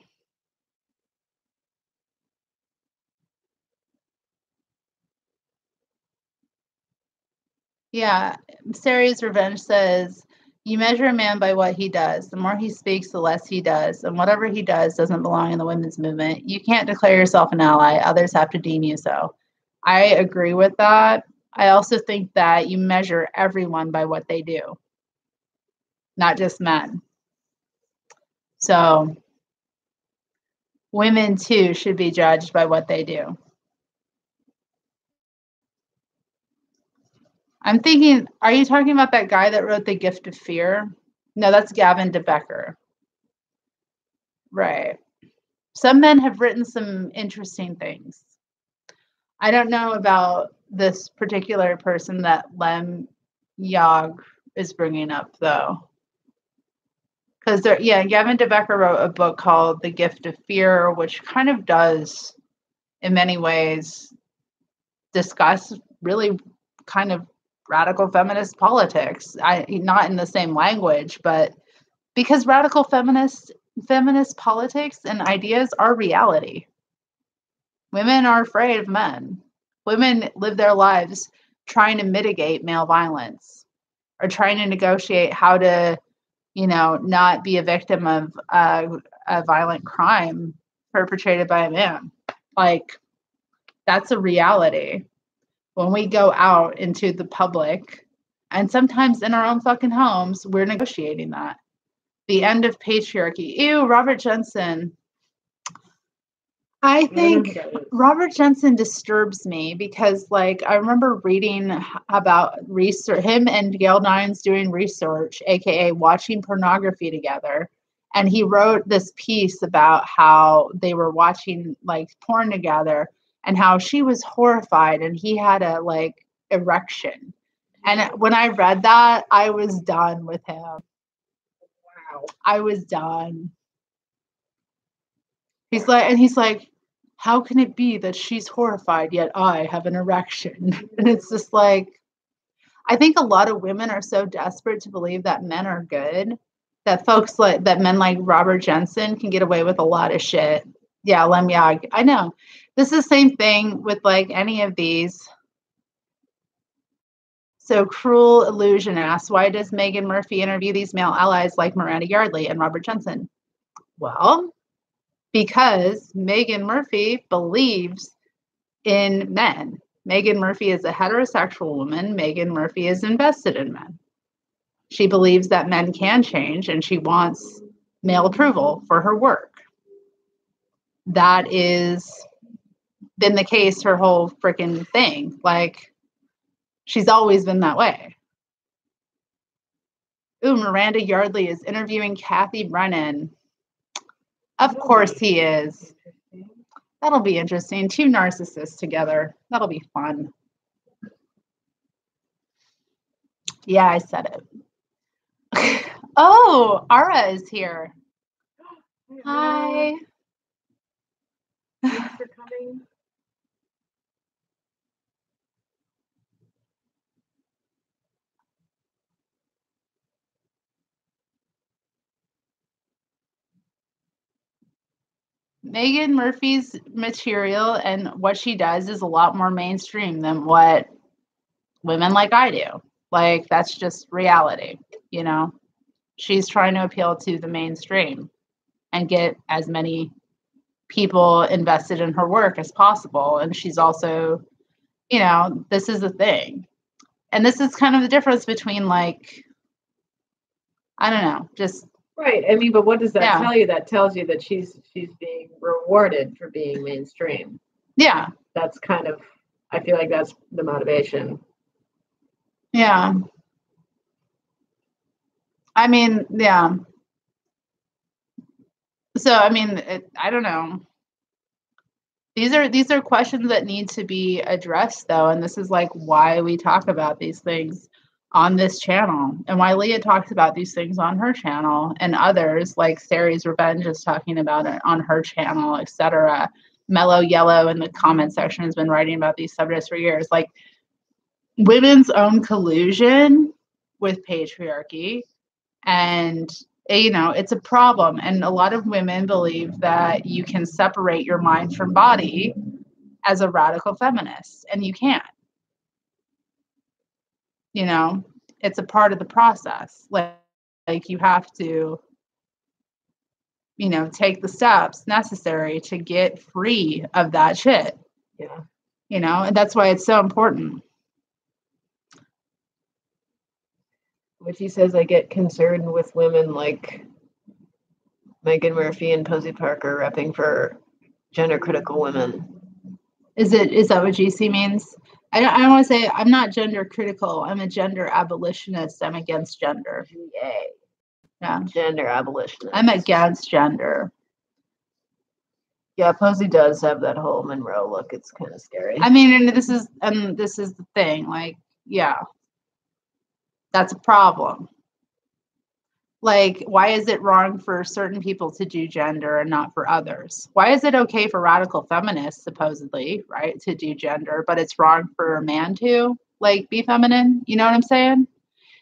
Yeah, Sari's Revenge says, you measure a man by what he does. The more he speaks, the less he does. And whatever he does doesn't belong in the women's movement. You can't declare yourself an ally. Others have to deem you so. I agree with that. I also think that you measure everyone by what they do, not just men. So women, too, should be judged by what they do. I'm thinking, are you talking about that guy that wrote The Gift of Fear? No, that's Gavin de Becker. Right. Some men have written some interesting things. I don't know about this particular person that Lem Yog is bringing up, though. Because, Gavin de Becker wrote a book called The Gift of Fear, which kind of does, in many ways, discuss really kind of radical feminist politics. Not in the same language, but because radical feminist politics and ideas are reality. Women are afraid of men. Women live their lives trying to mitigate male violence or trying to negotiate how to, not be a victim of a violent crime perpetrated by a man. Like, that's a reality. When we go out into the public, and sometimes in our own fucking homes, we're negotiating that. The end of patriarchy. Ew, Robert Jensen. I think Robert Jensen disturbs me because, like, I remember reading about research, him and Gail Nines doing research, aka watching pornography together. And he wrote this piece about how they were watching, like, porn together and how she was horrified and he had a, like, erection. And when I read that, I was done with him. Wow. I was done. He's like, how can it be that she's horrified yet I have an erection? And it's just like, I think a lot of women are so desperate to believe that men are good that men like Robert Jensen can get away with a lot of shit. Yeah, Lem Yag. I know. This is the same thing with, like, any of these. So Cruel Illusion asks, why does Megan Murphy interview these male allies like Miranda Yardley and Robert Jensen? Well, because Megan Murphy believes in men. Megan Murphy is a heterosexual woman. Megan Murphy is invested in men. She believes that men can change, and she wants male approval for her work. That is been the case her whole freaking thing. Like, she's always been that way. Ooh, Miranda Yardley is interviewing Kathy Brennan. Of course he is. That'll be interesting. Two narcissists together. That'll be fun. Yeah, I said it. Oh, Ara is here. Hi. Thanks for coming. Megan Murphy's material and what she does is a lot more mainstream than what women like I do. Like, that's just reality, you know? She's trying to appeal to the mainstream and get as many people invested in her work as possible. And she's also, you know, this is the thing. And this is kind of the difference between, like, I don't know, just Right. I mean, but what does that tell you? That tells you that she's being rewarded for being mainstream. Yeah. That's kind of, I feel like that's the motivation. Yeah. I mean, yeah. So, I mean, I don't know. These are questions that need to be addressed, though, and this is like why we talk about these things on this channel, and why Leah talks about these things on her channel, and others like Sari's Revenge is talking about it on her channel, etc. Mellow Yellow in the comment section has been writing about these subjects for years. Like, women's own collusion with patriarchy, and you know, it's a problem. And a lot of women believe that you can separate your mind from body as a radical feminist, and you can't. You know, it's a part of the process. Like you have to, you know, take the steps necessary to get free of that shit. Yeah. You know, and that's why it's so important. When she says I get concerned with women like Megan Murphy and Posey Parker repping for gender critical women. Is that what GC means? I want to say I'm not gender critical. I'm a gender abolitionist. I'm against gender. Yay. Yeah. Gender abolitionist. I'm against gender. Yeah, Posey does have that whole Monroe look. It's kind of scary. I mean, and this is the thing. Like, yeah, that's a problem. Like, why is it wrong for certain people to do gender and not for others? Why is it okay for radical feminists, supposedly, right, to do gender, but it's wrong for a man to, like, be feminine? You know what I'm saying?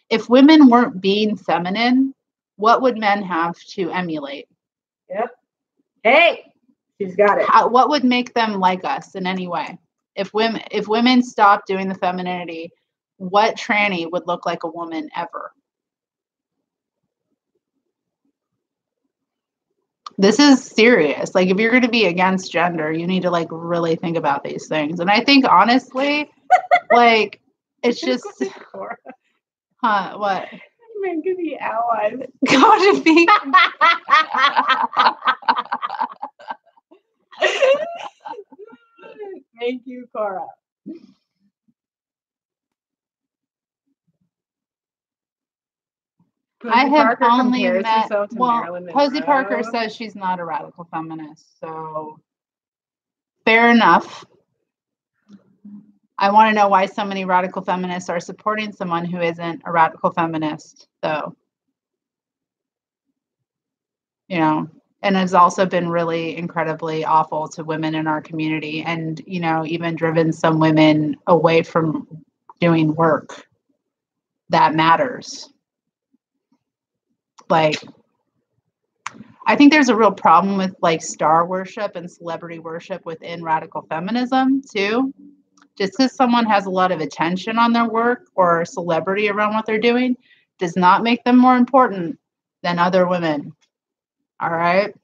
If women weren't being feminine, what would men have to emulate? Yep. Hey, she's got it. What would make them like us in any way? If women stopped doing the femininity, what tranny would look like a woman ever? This is serious. Like, if you're going to be against gender, you need to, like, really think about these things. And I think, honestly, like, it's just, huh? What? Men could be allies. Go to be. Thank you, Cora. I have only met, well, Posey Parker says she's not a radical feminist, so fair enough. I want to know why so many radical feminists are supporting someone who isn't a radical feminist, though. You know, and it's also been really incredibly awful to women in our community, and, you know, even driven some women away from doing work that matters. Like, I think there's a real problem with, like, star worship and celebrity worship within radical feminism too. Just because someone has a lot of attention on their work or celebrity around what they're doing does not make them more important than other women. All right.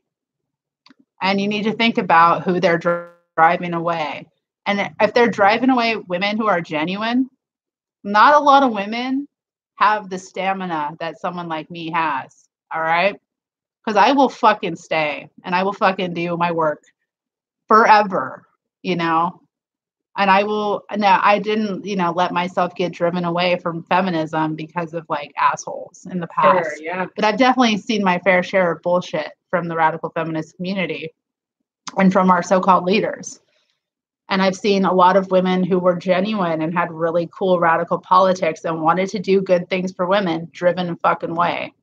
And you need to think about who they're driving away. And if they're driving away women who are genuine, not a lot of women have the stamina that someone like me has. All right. Because I will fucking stay and I will fucking do my work forever, you know? And I will, now I didn't, you know, let myself get driven away from feminism because of like assholes in the past. Sure, yeah. But I've definitely seen my fair share of bullshit from the radical feminist community and from our so-called leaders. And I've seen a lot of women who were genuine and had really cool radical politics and wanted to do good things for women, driven a fucking way.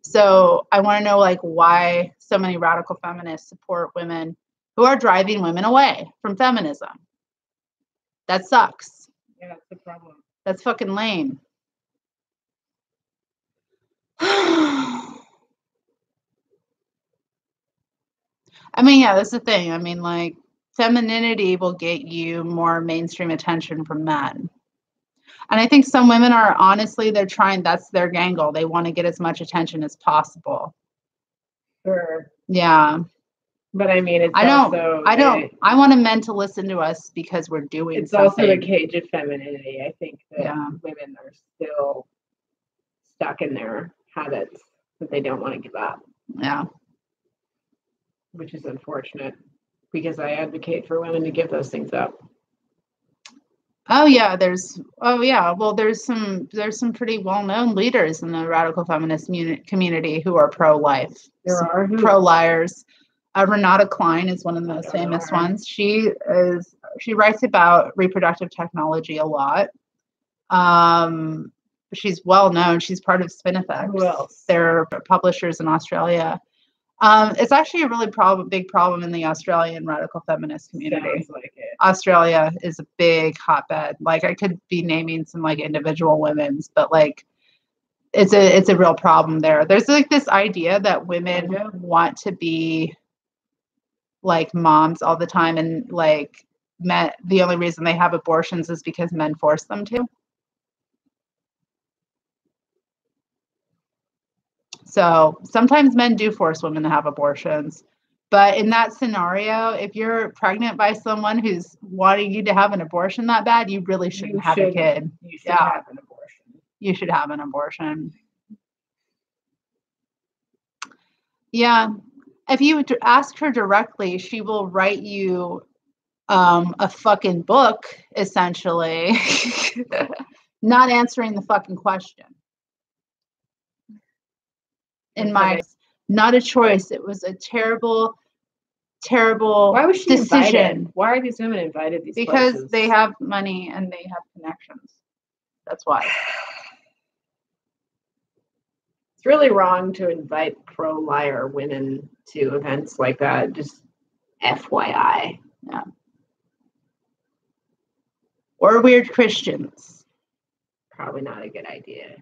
So I want to know like why so many radical feminists support women who are driving women away from feminism. That sucks. Yeah, that's the problem. That's fucking lame. I mean, yeah, that's the thing. I mean, like, femininity will get you more mainstream attention from men. And I think some women are honestly, they're trying, that's their angle. They want to get as much attention as possible. Sure. Yeah. But I mean, it's I want men to listen to us because we're doing it's something. also the cage of femininity. I think that women are still stuck in their habits that they don't want to give up. Yeah. Which is unfortunate because I advocate for women to give those things up. Oh yeah, well there's some pretty well-known leaders in the radical feminist community who are pro-life. There are pro-liars. Renata Klein is one of the most famous ones. She writes about reproductive technology a lot. She's well known. She's part of Spinifex. Who else? They're publishers in Australia. It's actually a really big problem in the Australian radical feminist community. Sounds like it. Australia is a big hotbed. Like I could be naming some like individual women's, but like it's a real problem there. There's like this idea that women want to be like moms all the time, and like men, the only reason they have abortions is because men force them to. So sometimes men do force women to have abortions. But in that scenario, if you're pregnant by someone who's wanting you to have an abortion that bad, you really shouldn't have a kid. You should have an abortion. You should have an abortion. Yeah. If you ask her directly, she will write you a fucking book, essentially, not answering the fucking question. In my, not a choice. It was a terrible Why was she decision. Invited? Why are these women invited? Because places? They have money and they have connections. That's why. It's really wrong to invite pro-liar women to events like that. Just FYI. Yeah. Or weird Christians. Probably not a good idea.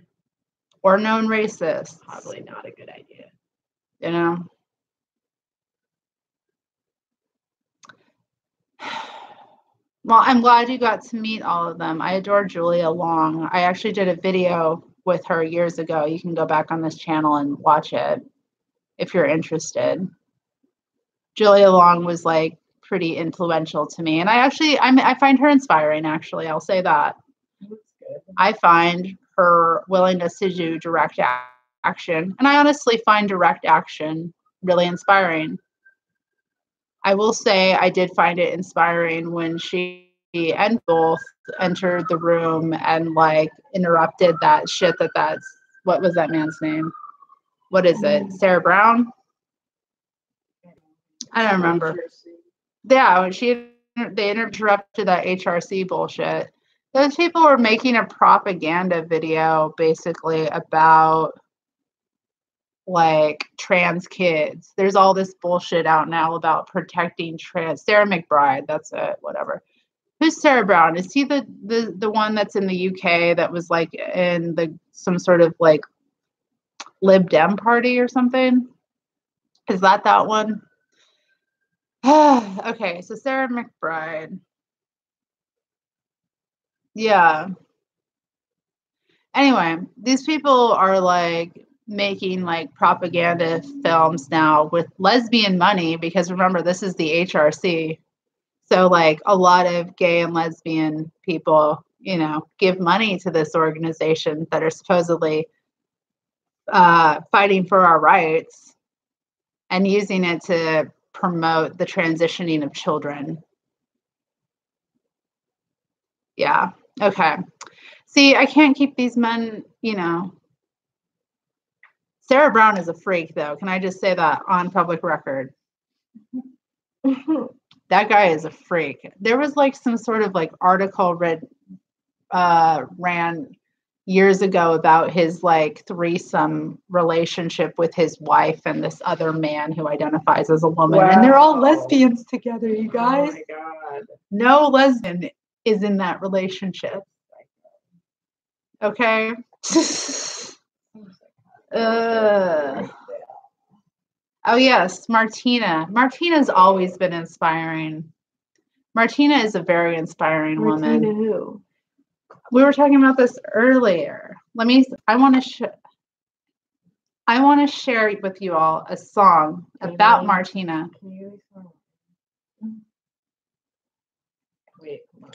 Or known racists. Probably not a good idea. You know? Well, I'm glad you got to meet all of them. I adore Julia Long. I actually did a video with her years ago. You can go back on this channel and watch it if you're interested. Julia Long was like pretty influential to me. And I find her inspiring, actually. I'll say that. That's good. I find her willingness to do direct action. And I honestly find direct action really inspiring. I will say I did find it inspiring when she and both entered the room and like interrupted that shit that's, what was that man's name? What is it? Sarah Brown? I don't remember. Yeah, when they interrupted that HRC bullshit. Those people were making a propaganda video basically about like trans kids. There's all this bullshit out now about protecting Sarah McBride, that's it, whatever. Who's Sarah Brown? Is he the one that's in the UK that was like in some sort of like Lib Dem party or something? Is that one? Okay, so Sarah McBride. Yeah. Anyway, these people are like making like propaganda films now with lesbian money, because remember, this is the HRC. So like a lot of gay and lesbian people give money to this organization that are supposedly fighting for our rights and using it to promote the transitioning of children. Yeah. Okay. See, I can't keep these men, Sarah Brown is a freak, though. Can I just say that on public record? That guy is a freak. There was like some sort of like article ran years ago about his like threesome relationship with his wife and this other man who identifies as a woman. Wow. And they're all lesbians together, you guys. Oh my God. No lesbian is in that relationship. Okay. Oh yes, Martina. Martina's always been inspiring. Martina is a very inspiring woman. Martina who? We were talking about this earlier. I want to share with you all a song about Martina. Can you hear me? Wait, come on.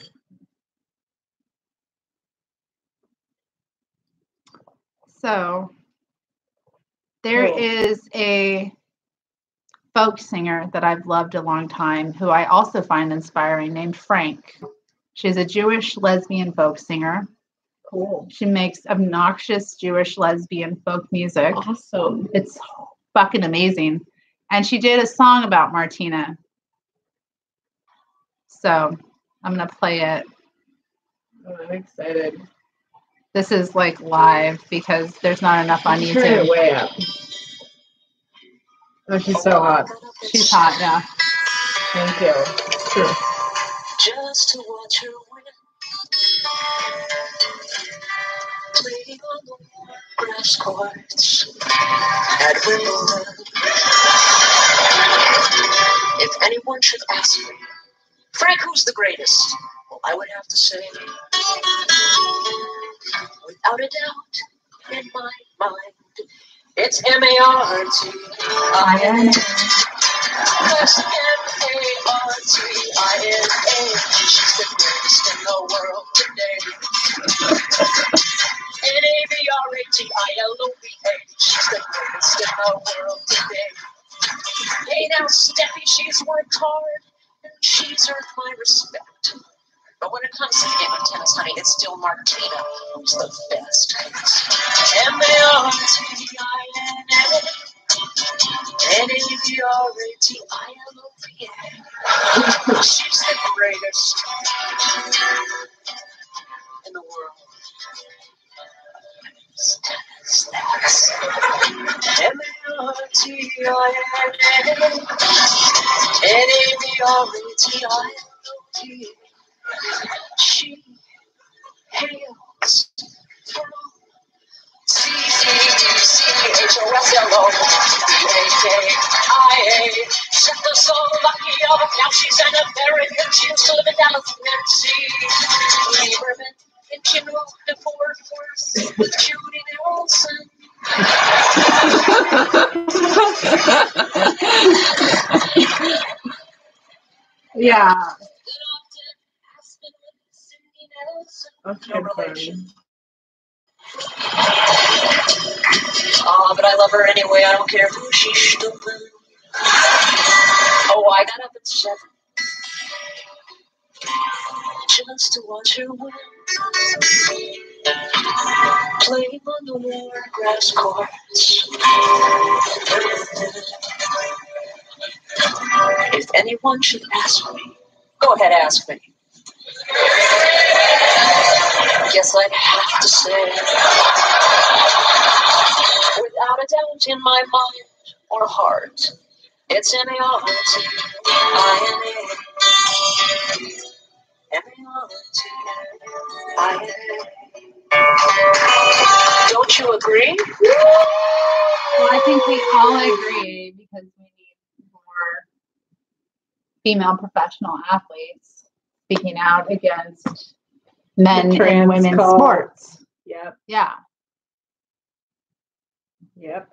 So there is a folk singer that I've loved a long time who I also find inspiring named Frank. She's a Jewish lesbian folk singer. Cool. She makes obnoxious Jewish lesbian folk music. Awesome. It's fucking amazing. And she did a song about Martina. So I'm going to play it. Oh, I'm excited. This is like live because there's not enough on YouTube. Turn it way up. Oh, she's so hot. She's hot, yeah. Thank you. True. Just to watch her win. Playing on the grass courts at Wimbledon. If anyone should ask me, Frank, who's the greatest? Well, I would have to say, without a doubt, in my mind, it's M-A-R-T-I-N-A. Yes, M-A-R-T-I-N-A. She's the greatest in the world today. N-A-V-R-A-T-I-L-O-V-A. She's the greatest in the world today. Hey now, Steffi, she's worked hard and she's earned my respect. But when it comes to the game of tennis, honey, it's still Martina who's the best. M-A-R-T-I-N-A. N-A-V-R-A-T-I-L-O-V-A. She's the greatest in the world. Tennis. M-A-R-T-I-N-A. N-A-V-R-A-T-I-L-O-V-A. She hails from C-C-C-H-O-S-L-O-V-A-K-I-A. Czechoslovakia, now she's an American. She used to live in Dallas, Tennessee. Lieberman in General de Fort Worth with Judy Nelson. Yeah. Okay, No relation. But I love her anyway. I don't care who she's stupid. Oh, I got up at 7 just to watch her win. Playing on the war grass courts. If anyone should ask me, go ahead, ask me. Guess I'd have to say, without a doubt in my mind or heart, it's M-A-R-T-I-N-A. M-A-R-T-I-N-A. Don't you agree? Well, I think we all agree because we need more female professional athletes speaking out against men and women's sports. Yep. Yeah. Yep.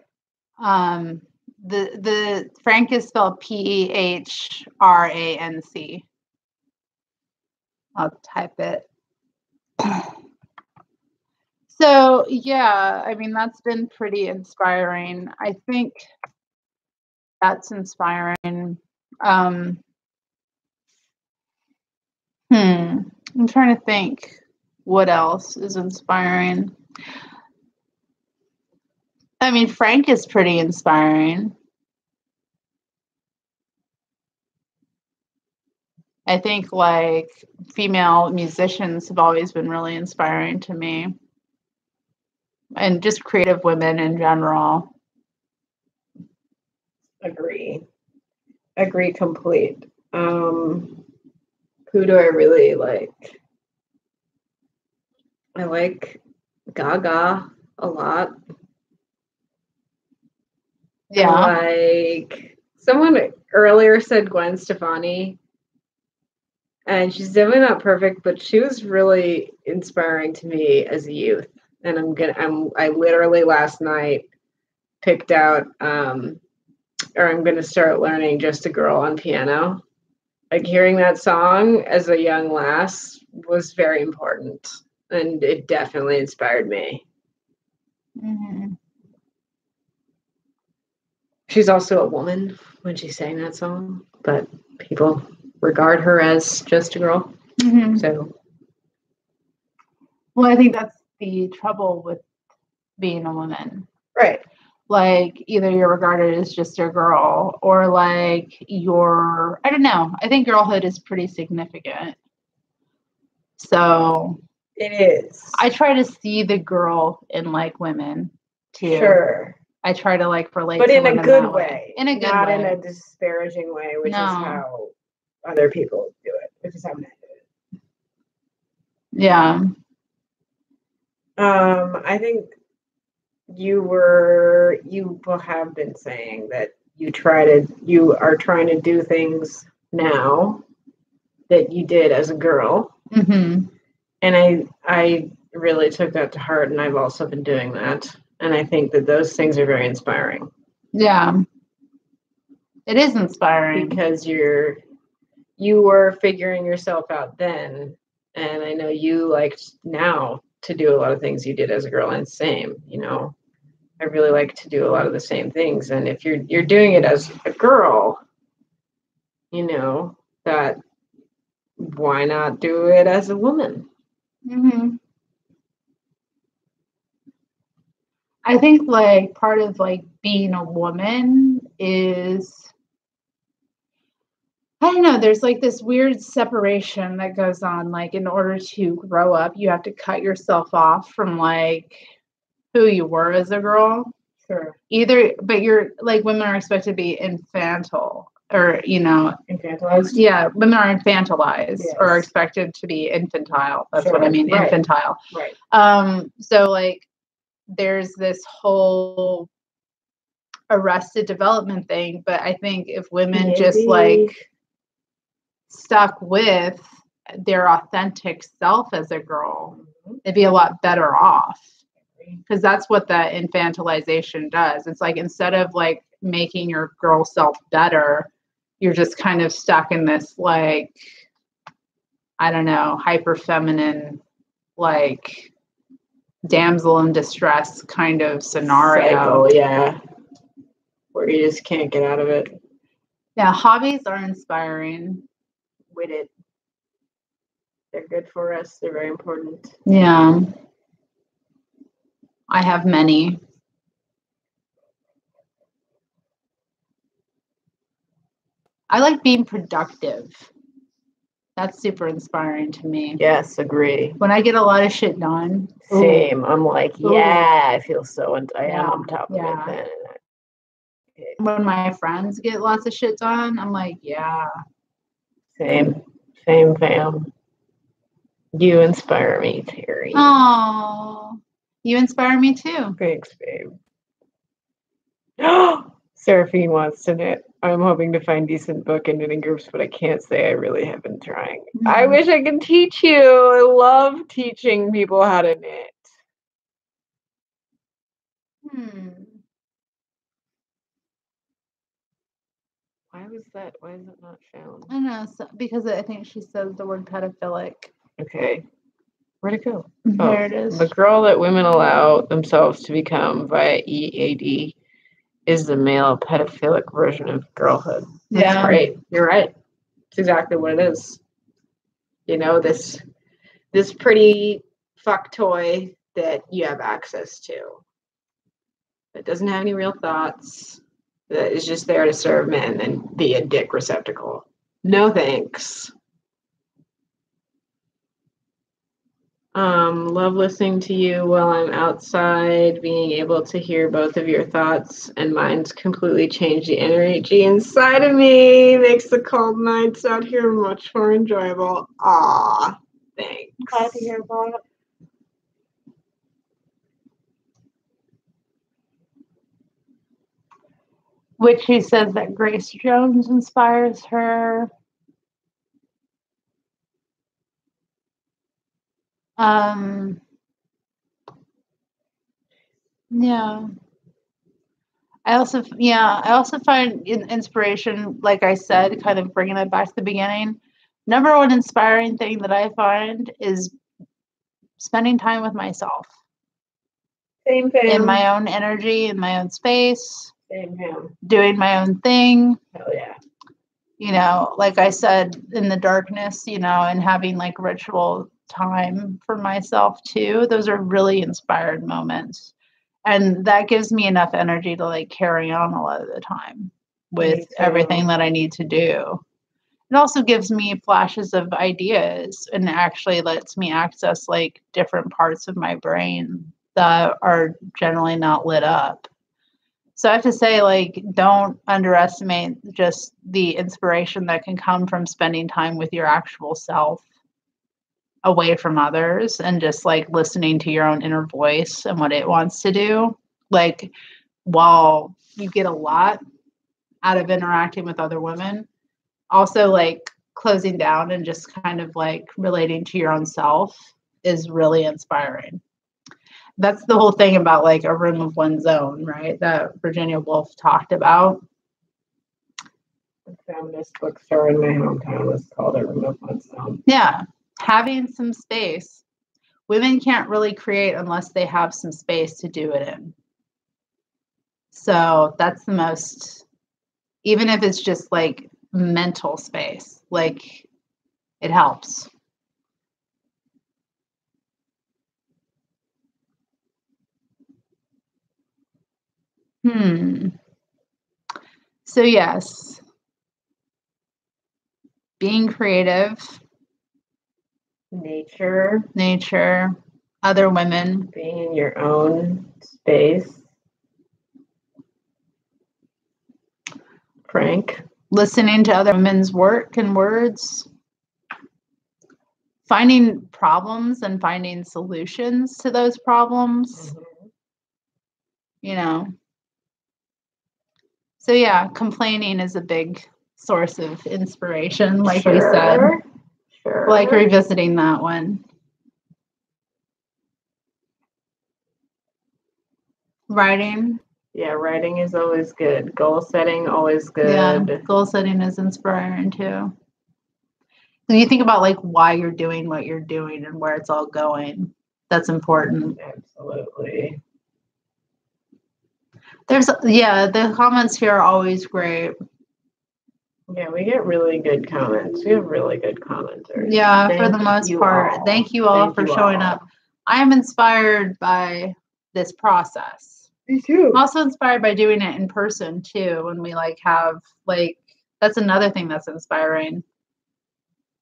The Frank is spelled P-E-H-R-A-N-C. I'll type it. So yeah, I mean that's been pretty inspiring. I think that's inspiring. I'm trying to think what else is inspiring. I mean, Frank is pretty inspiring. I think like female musicians have always been really inspiring to me. And just creative women in general. Agree complete. Who do I really like? I like Gaga a lot. Yeah. Like someone earlier said Gwen Stefani, and she's definitely not perfect, but she was really inspiring to me as a youth. And I literally last night picked out or I'm gonna start learning Just a Girl on piano. Like hearing that song as a young lass was very important, and it definitely inspired me. Mm-hmm. She's also a woman when she sang that song, but people regard her as just a girl. Mm-hmm. So, well, I think that's the trouble with being a woman. right. Like either you're regarded as just a girl or like you're, I don't know. I think girlhood is pretty significant. So It is. I try to see the girl in like women too. Sure. I try to like relate, but to in a women good that way. In a good not way. in a disparaging way, which No. is how other people do it, which is how men do it. Yeah. I think you have been saying that you are trying to do things now that you did as a girl. Mm-hmm. And I really took that to heart, and I've also been doing that. And I think that those things are very inspiring. Yeah. It is inspiring. Because you were figuring yourself out then, and I know you liked now to do a lot of things you did as a girl, and same, I really like to do a lot of the same things. And if you're doing it as a girl, that why not do it as a woman? Mm-hmm. I think like part of like being a woman is, I don't know, there's like this weird separation that goes on. Like in order to grow up, you have to cut yourself off from like who you were as a girl. Sure. But you're like, women are expected to be infantile or, infantilized. Yeah, women are infantilized. Yes. Or are expected to be infantile. That's Sure. what I mean, Right. infantile. Right. So like there's this whole arrested development thing, but I think if women just like stuck with their authentic self as a girl, they'd be a lot better off. Because that's what that infantilization does. It's like instead of like making your girl self better, you're just kind of stuck in this like, I don't know, hyper feminine, like damsel in distress kind of scenario. Cycle, yeah. Where you just can't get out of it. Yeah, hobbies are inspiring. With it. They're good for us. They're very important. Yeah. I have many. I like being productive. That's super inspiring to me. Yes, agree. When I get a lot of shit done. Same. I'm like, yeah, I feel so, I am on top of it then. When my friends get lots of shit done, I'm like, yeah. Same, fam. You inspire me, Terry. Oh, you inspire me too. Thanks, babe. Seraphine wants to knit. I'm hoping to find decent book and knitting groups, but I can't say I really have been trying. Mm-hmm. I wish I could teach you. I love teaching people how to knit. Why was that? Why is it not found? I don't know, because I think she says the word pedophilic. Okay. Where'd it go? There it is. The girl that women allow themselves to become via EAD is the male pedophilic version of girlhood. That's right. You're right. It's exactly what it is. You know, this pretty fuck toy that you have access to. That doesn't have any real thoughts. That is just there to serve men and be a dick receptacle. No thanks. Love listening to you while I'm outside. Being able to hear both of your thoughts and mine's completely change the energy inside of me. Makes the cold nights out here much more enjoyable. Aw, thanks. Glad to hear about it. Which she says that Grace Jones inspires her. Yeah. I also find inspiration, like I said, kind of bringing it back to the beginning. Number one inspiring thing that I find is spending time with myself. Same fam. In my own energy, in my own space. Same fam. Doing my own thing. Hell yeah. You know, like I said, in the darkness, you know, and having like ritual time for myself too. Those are really inspired moments. And that gives me enough energy to like carry on a lot of the time with everything that I need to do. It also gives me flashes of ideas and actually lets me access like different parts of my brain that are generally not lit up. So I have to say, like, don't underestimate just the inspiration that can come from spending time with your actual self away from others and just like listening to your own inner voice and what it wants to do. Like, while you get a lot out of interacting with other women, also like closing down and just kind of like relating to your own self is really inspiring. That's the whole thing about like a room of one's own, right? That Virginia Woolf talked about. The feminist bookstore in my hometown was called A Room of One's Own. Yeah. Having some space. Women can't really create unless they have some space to do it in. So that's the most, even if it's just like mental space, like it helps. So yes, being creative, nature, other women, being in your own space, frank, listening to other women's work and words, finding problems and finding solutions to those problems, you know. So yeah, complaining is a big source of inspiration, like we said. Sure. Like revisiting that one. Writing. Yeah, writing is always good. Goal setting, always good. Yeah, goal setting is inspiring too. When you think about like why you're doing what you're doing and where it's all going, that's important. Absolutely. The comments here are always great. Yeah, we get really good comments. We have really good commenters. Yeah, for the most part. Thank you all for showing up. I am inspired by this process. Me too. I'm also inspired by doing it in person too. When we like have like, that's another thing that's inspiring.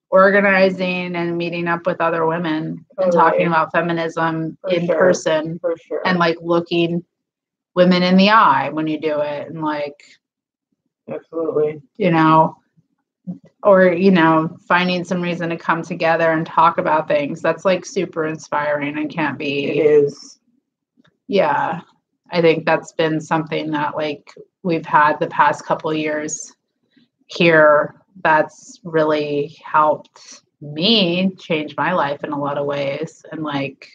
Organizing and meeting up with other women and talking about feminism in person. For sure. And like looking women in the eye when you do it and like, absolutely, you know, or, you know, finding some reason to come together and talk about things. That's like super inspiring and can't be. It is. Yeah. I think that's been something that like we've had the past couple of years here that's really helped me change my life in a lot of ways and like,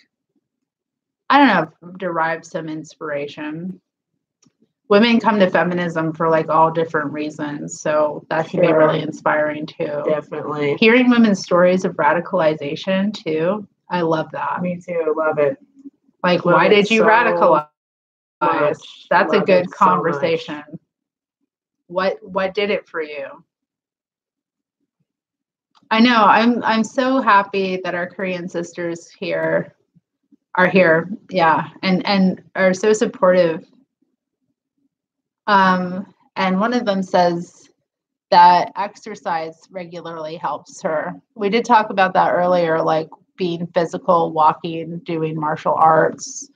I don't know, derive some inspiration. Women come to feminism for like all different reasons. So that should be really inspiring too. Definitely. Hearing women's stories of radicalization too. I love that. Me too. Love it. Like, Love why it did you so radicalize? much. That's a Love good it so conversation. much. What did it for you? I know. I'm so happy that our Korean sisters here are here. Yeah. And are so supportive. And one of them says that exercise regularly helps her. We did talk about that earlier, like being physical, walking, doing martial arts,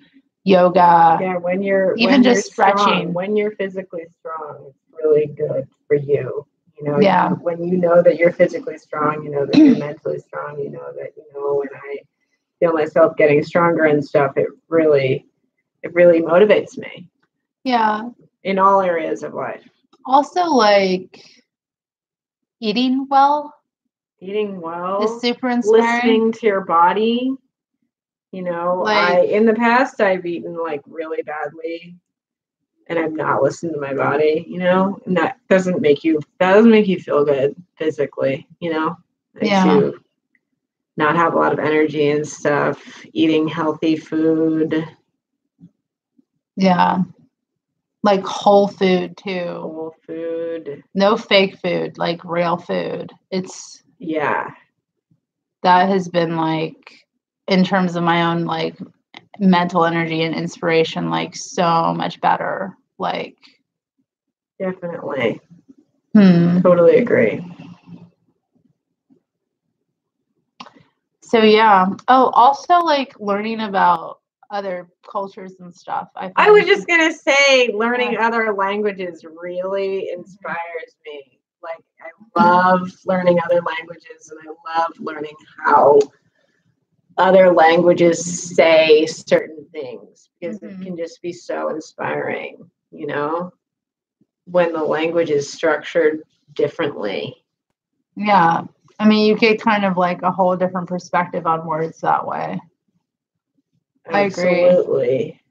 yoga. Yeah, when you're Even just you're strong, stretching. when you're physically strong, it's really good for you. You know, Yeah. when you know that you're physically strong, you know that you're mentally strong, you know that, you know, when I feel myself getting stronger and stuff, it really motivates me Yeah. in all areas of life. Also, like eating well Eating well, is super inspiring. listening to your body. You know, Like- in the past I've eaten like really badly and I've not listened to my body, you know, and that doesn't make you feel good physically, you know. Makes Yeah. you not have a lot of energy and stuff. Eating healthy food, Yeah. Like whole food too. whole food. No fake food, like real food. Yeah. That has been like, in terms of my own like mental energy and inspiration, like so much better. Like, Definitely. hmm. Totally agree. So yeah. Oh, also like learning about other cultures and stuff. I was just gonna say, learning Yeah. other languages really inspires me. Like, I love learning other languages, and I love learning how other languages say certain things, because it can just be so inspiring, you know, when the language is structured differently. Yeah. I mean, you get kind of like a whole different perspective on words that way. I agree. Absolutely.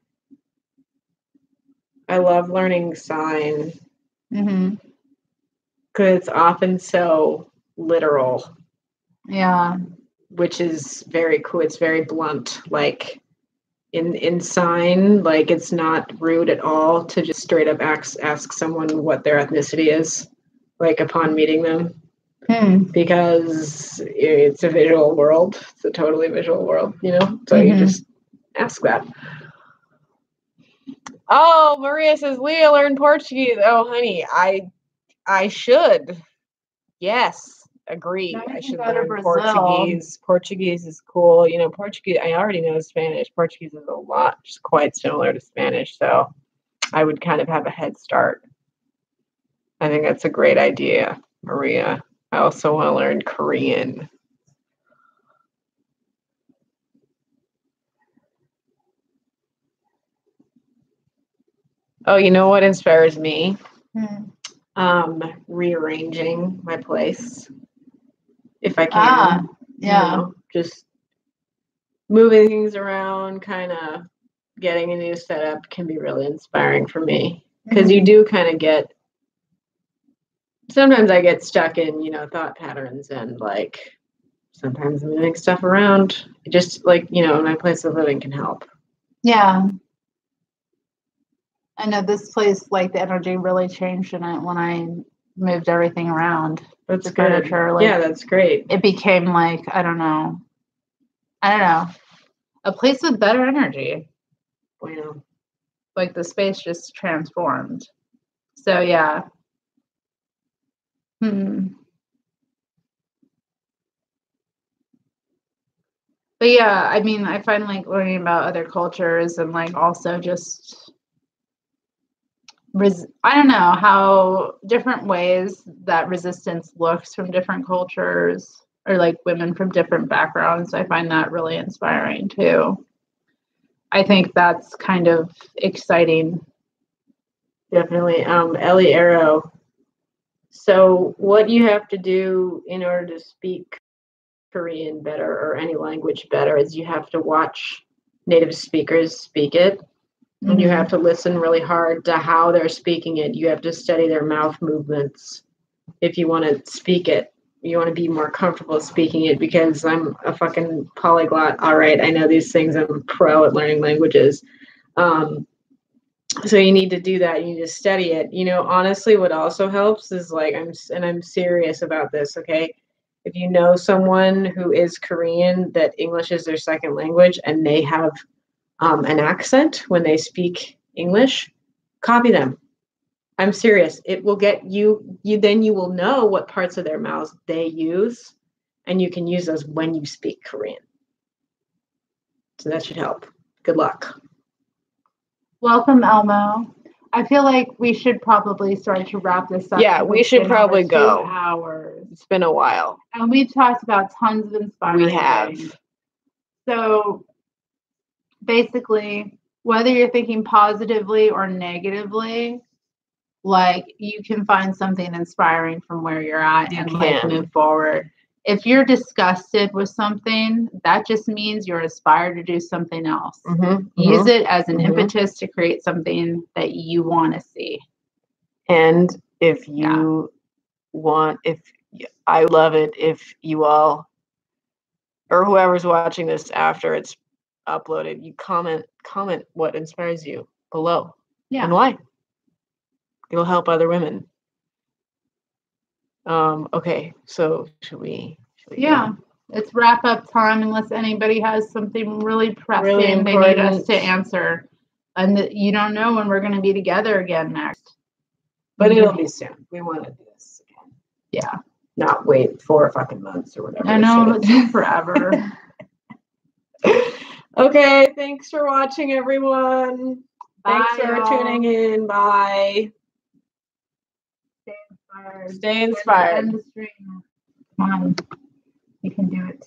I love learning sign Mm-hmm. because it's often so literal, Yeah. which is very cool. It's very blunt. Like in sign, like it's not rude at all to just straight up ask someone what their ethnicity is, like upon meeting them, because it's a visual world. It's a totally visual world, you know. So you just ask that. Oh, Maria says, Leah learned Portuguese. Oh, honey, I should. Yes, agree. Now we I can should go to learn Brazil. Portuguese. Portuguese is cool. You know, Portuguese, I already know Spanish. Portuguese is a lot, just quite similar to Spanish. So I would kind of have a head start. I think that's a great idea, Maria. I also want to learn Korean. Oh, you know what inspires me? Rearranging my place, if I can. Yeah. You know, just moving things around, kind of getting a new setup can be really inspiring for me, because you do kind of get, sometimes I get stuck in, you know, thought patterns, and like sometimes moving stuff around, just like, you know, my place of living can help. Yeah. I know this place, like the energy really changed in it when I moved everything around. That's the good. furniture, like, Yeah, that's great. It became like, I don't know, a place with better energy. Bueno. Like the space just transformed. So yeah. But yeah, I mean, I find like learning about other cultures and like also just I don't know how different ways that resistance looks from different cultures, or like women from different backgrounds. I find that really inspiring too. I think that's kind of exciting. Definitely. Ellie Arrow. So what you have to do in order to speak Korean better, or any language better, is you have to watch native speakers speak it. And you have to listen really hard to how they're speaking it. You have to study their mouth movements if you want to speak it, you want to be more comfortable speaking it because I'm a fucking polyglot. All right, I know these things. I'm pro at learning languages. So you need to do that. You need to study it. You know, honestly, what also helps is like I'm serious about this. Okay, if you know someone who is Korean that English is their second language and they have an accent when they speak English, copy them. I'm serious. It will get you. Then you will know what parts of their mouths they use, and you can use those when you speak Korean. So that should help. Good luck. Welcome, Elmo. I feel like we should probably start to wrap this up. Yeah, we should probably go. 2 hours. It's been a while. And we've talked about tons of inspiring We have. things. So basically, whether you're thinking positively or negatively, like you can find something inspiring from where you're at and like move forward. If you're disgusted with something, that just means you're inspired to do something else. Use it as an impetus to create something that you want to see. And if you I love it if you all, or whoever's watching this after it's uploaded, you comment what inspires you below. Yeah. And why. It'll help other women. Okay, so should we yeah, it's wrap up time unless anybody has something really pressing Really they need us to answer. And you don't know when we're going to be together again next. But it'll be soon. We want to do this again. Yeah. Not wait 4 fucking months or whatever. I know, it's forever. Okay, thanks for watching, everyone. Bye, Thanks for y'all. tuning in. Bye. Stay inspired. Stay inspired. End the stream. Come on. You can do it.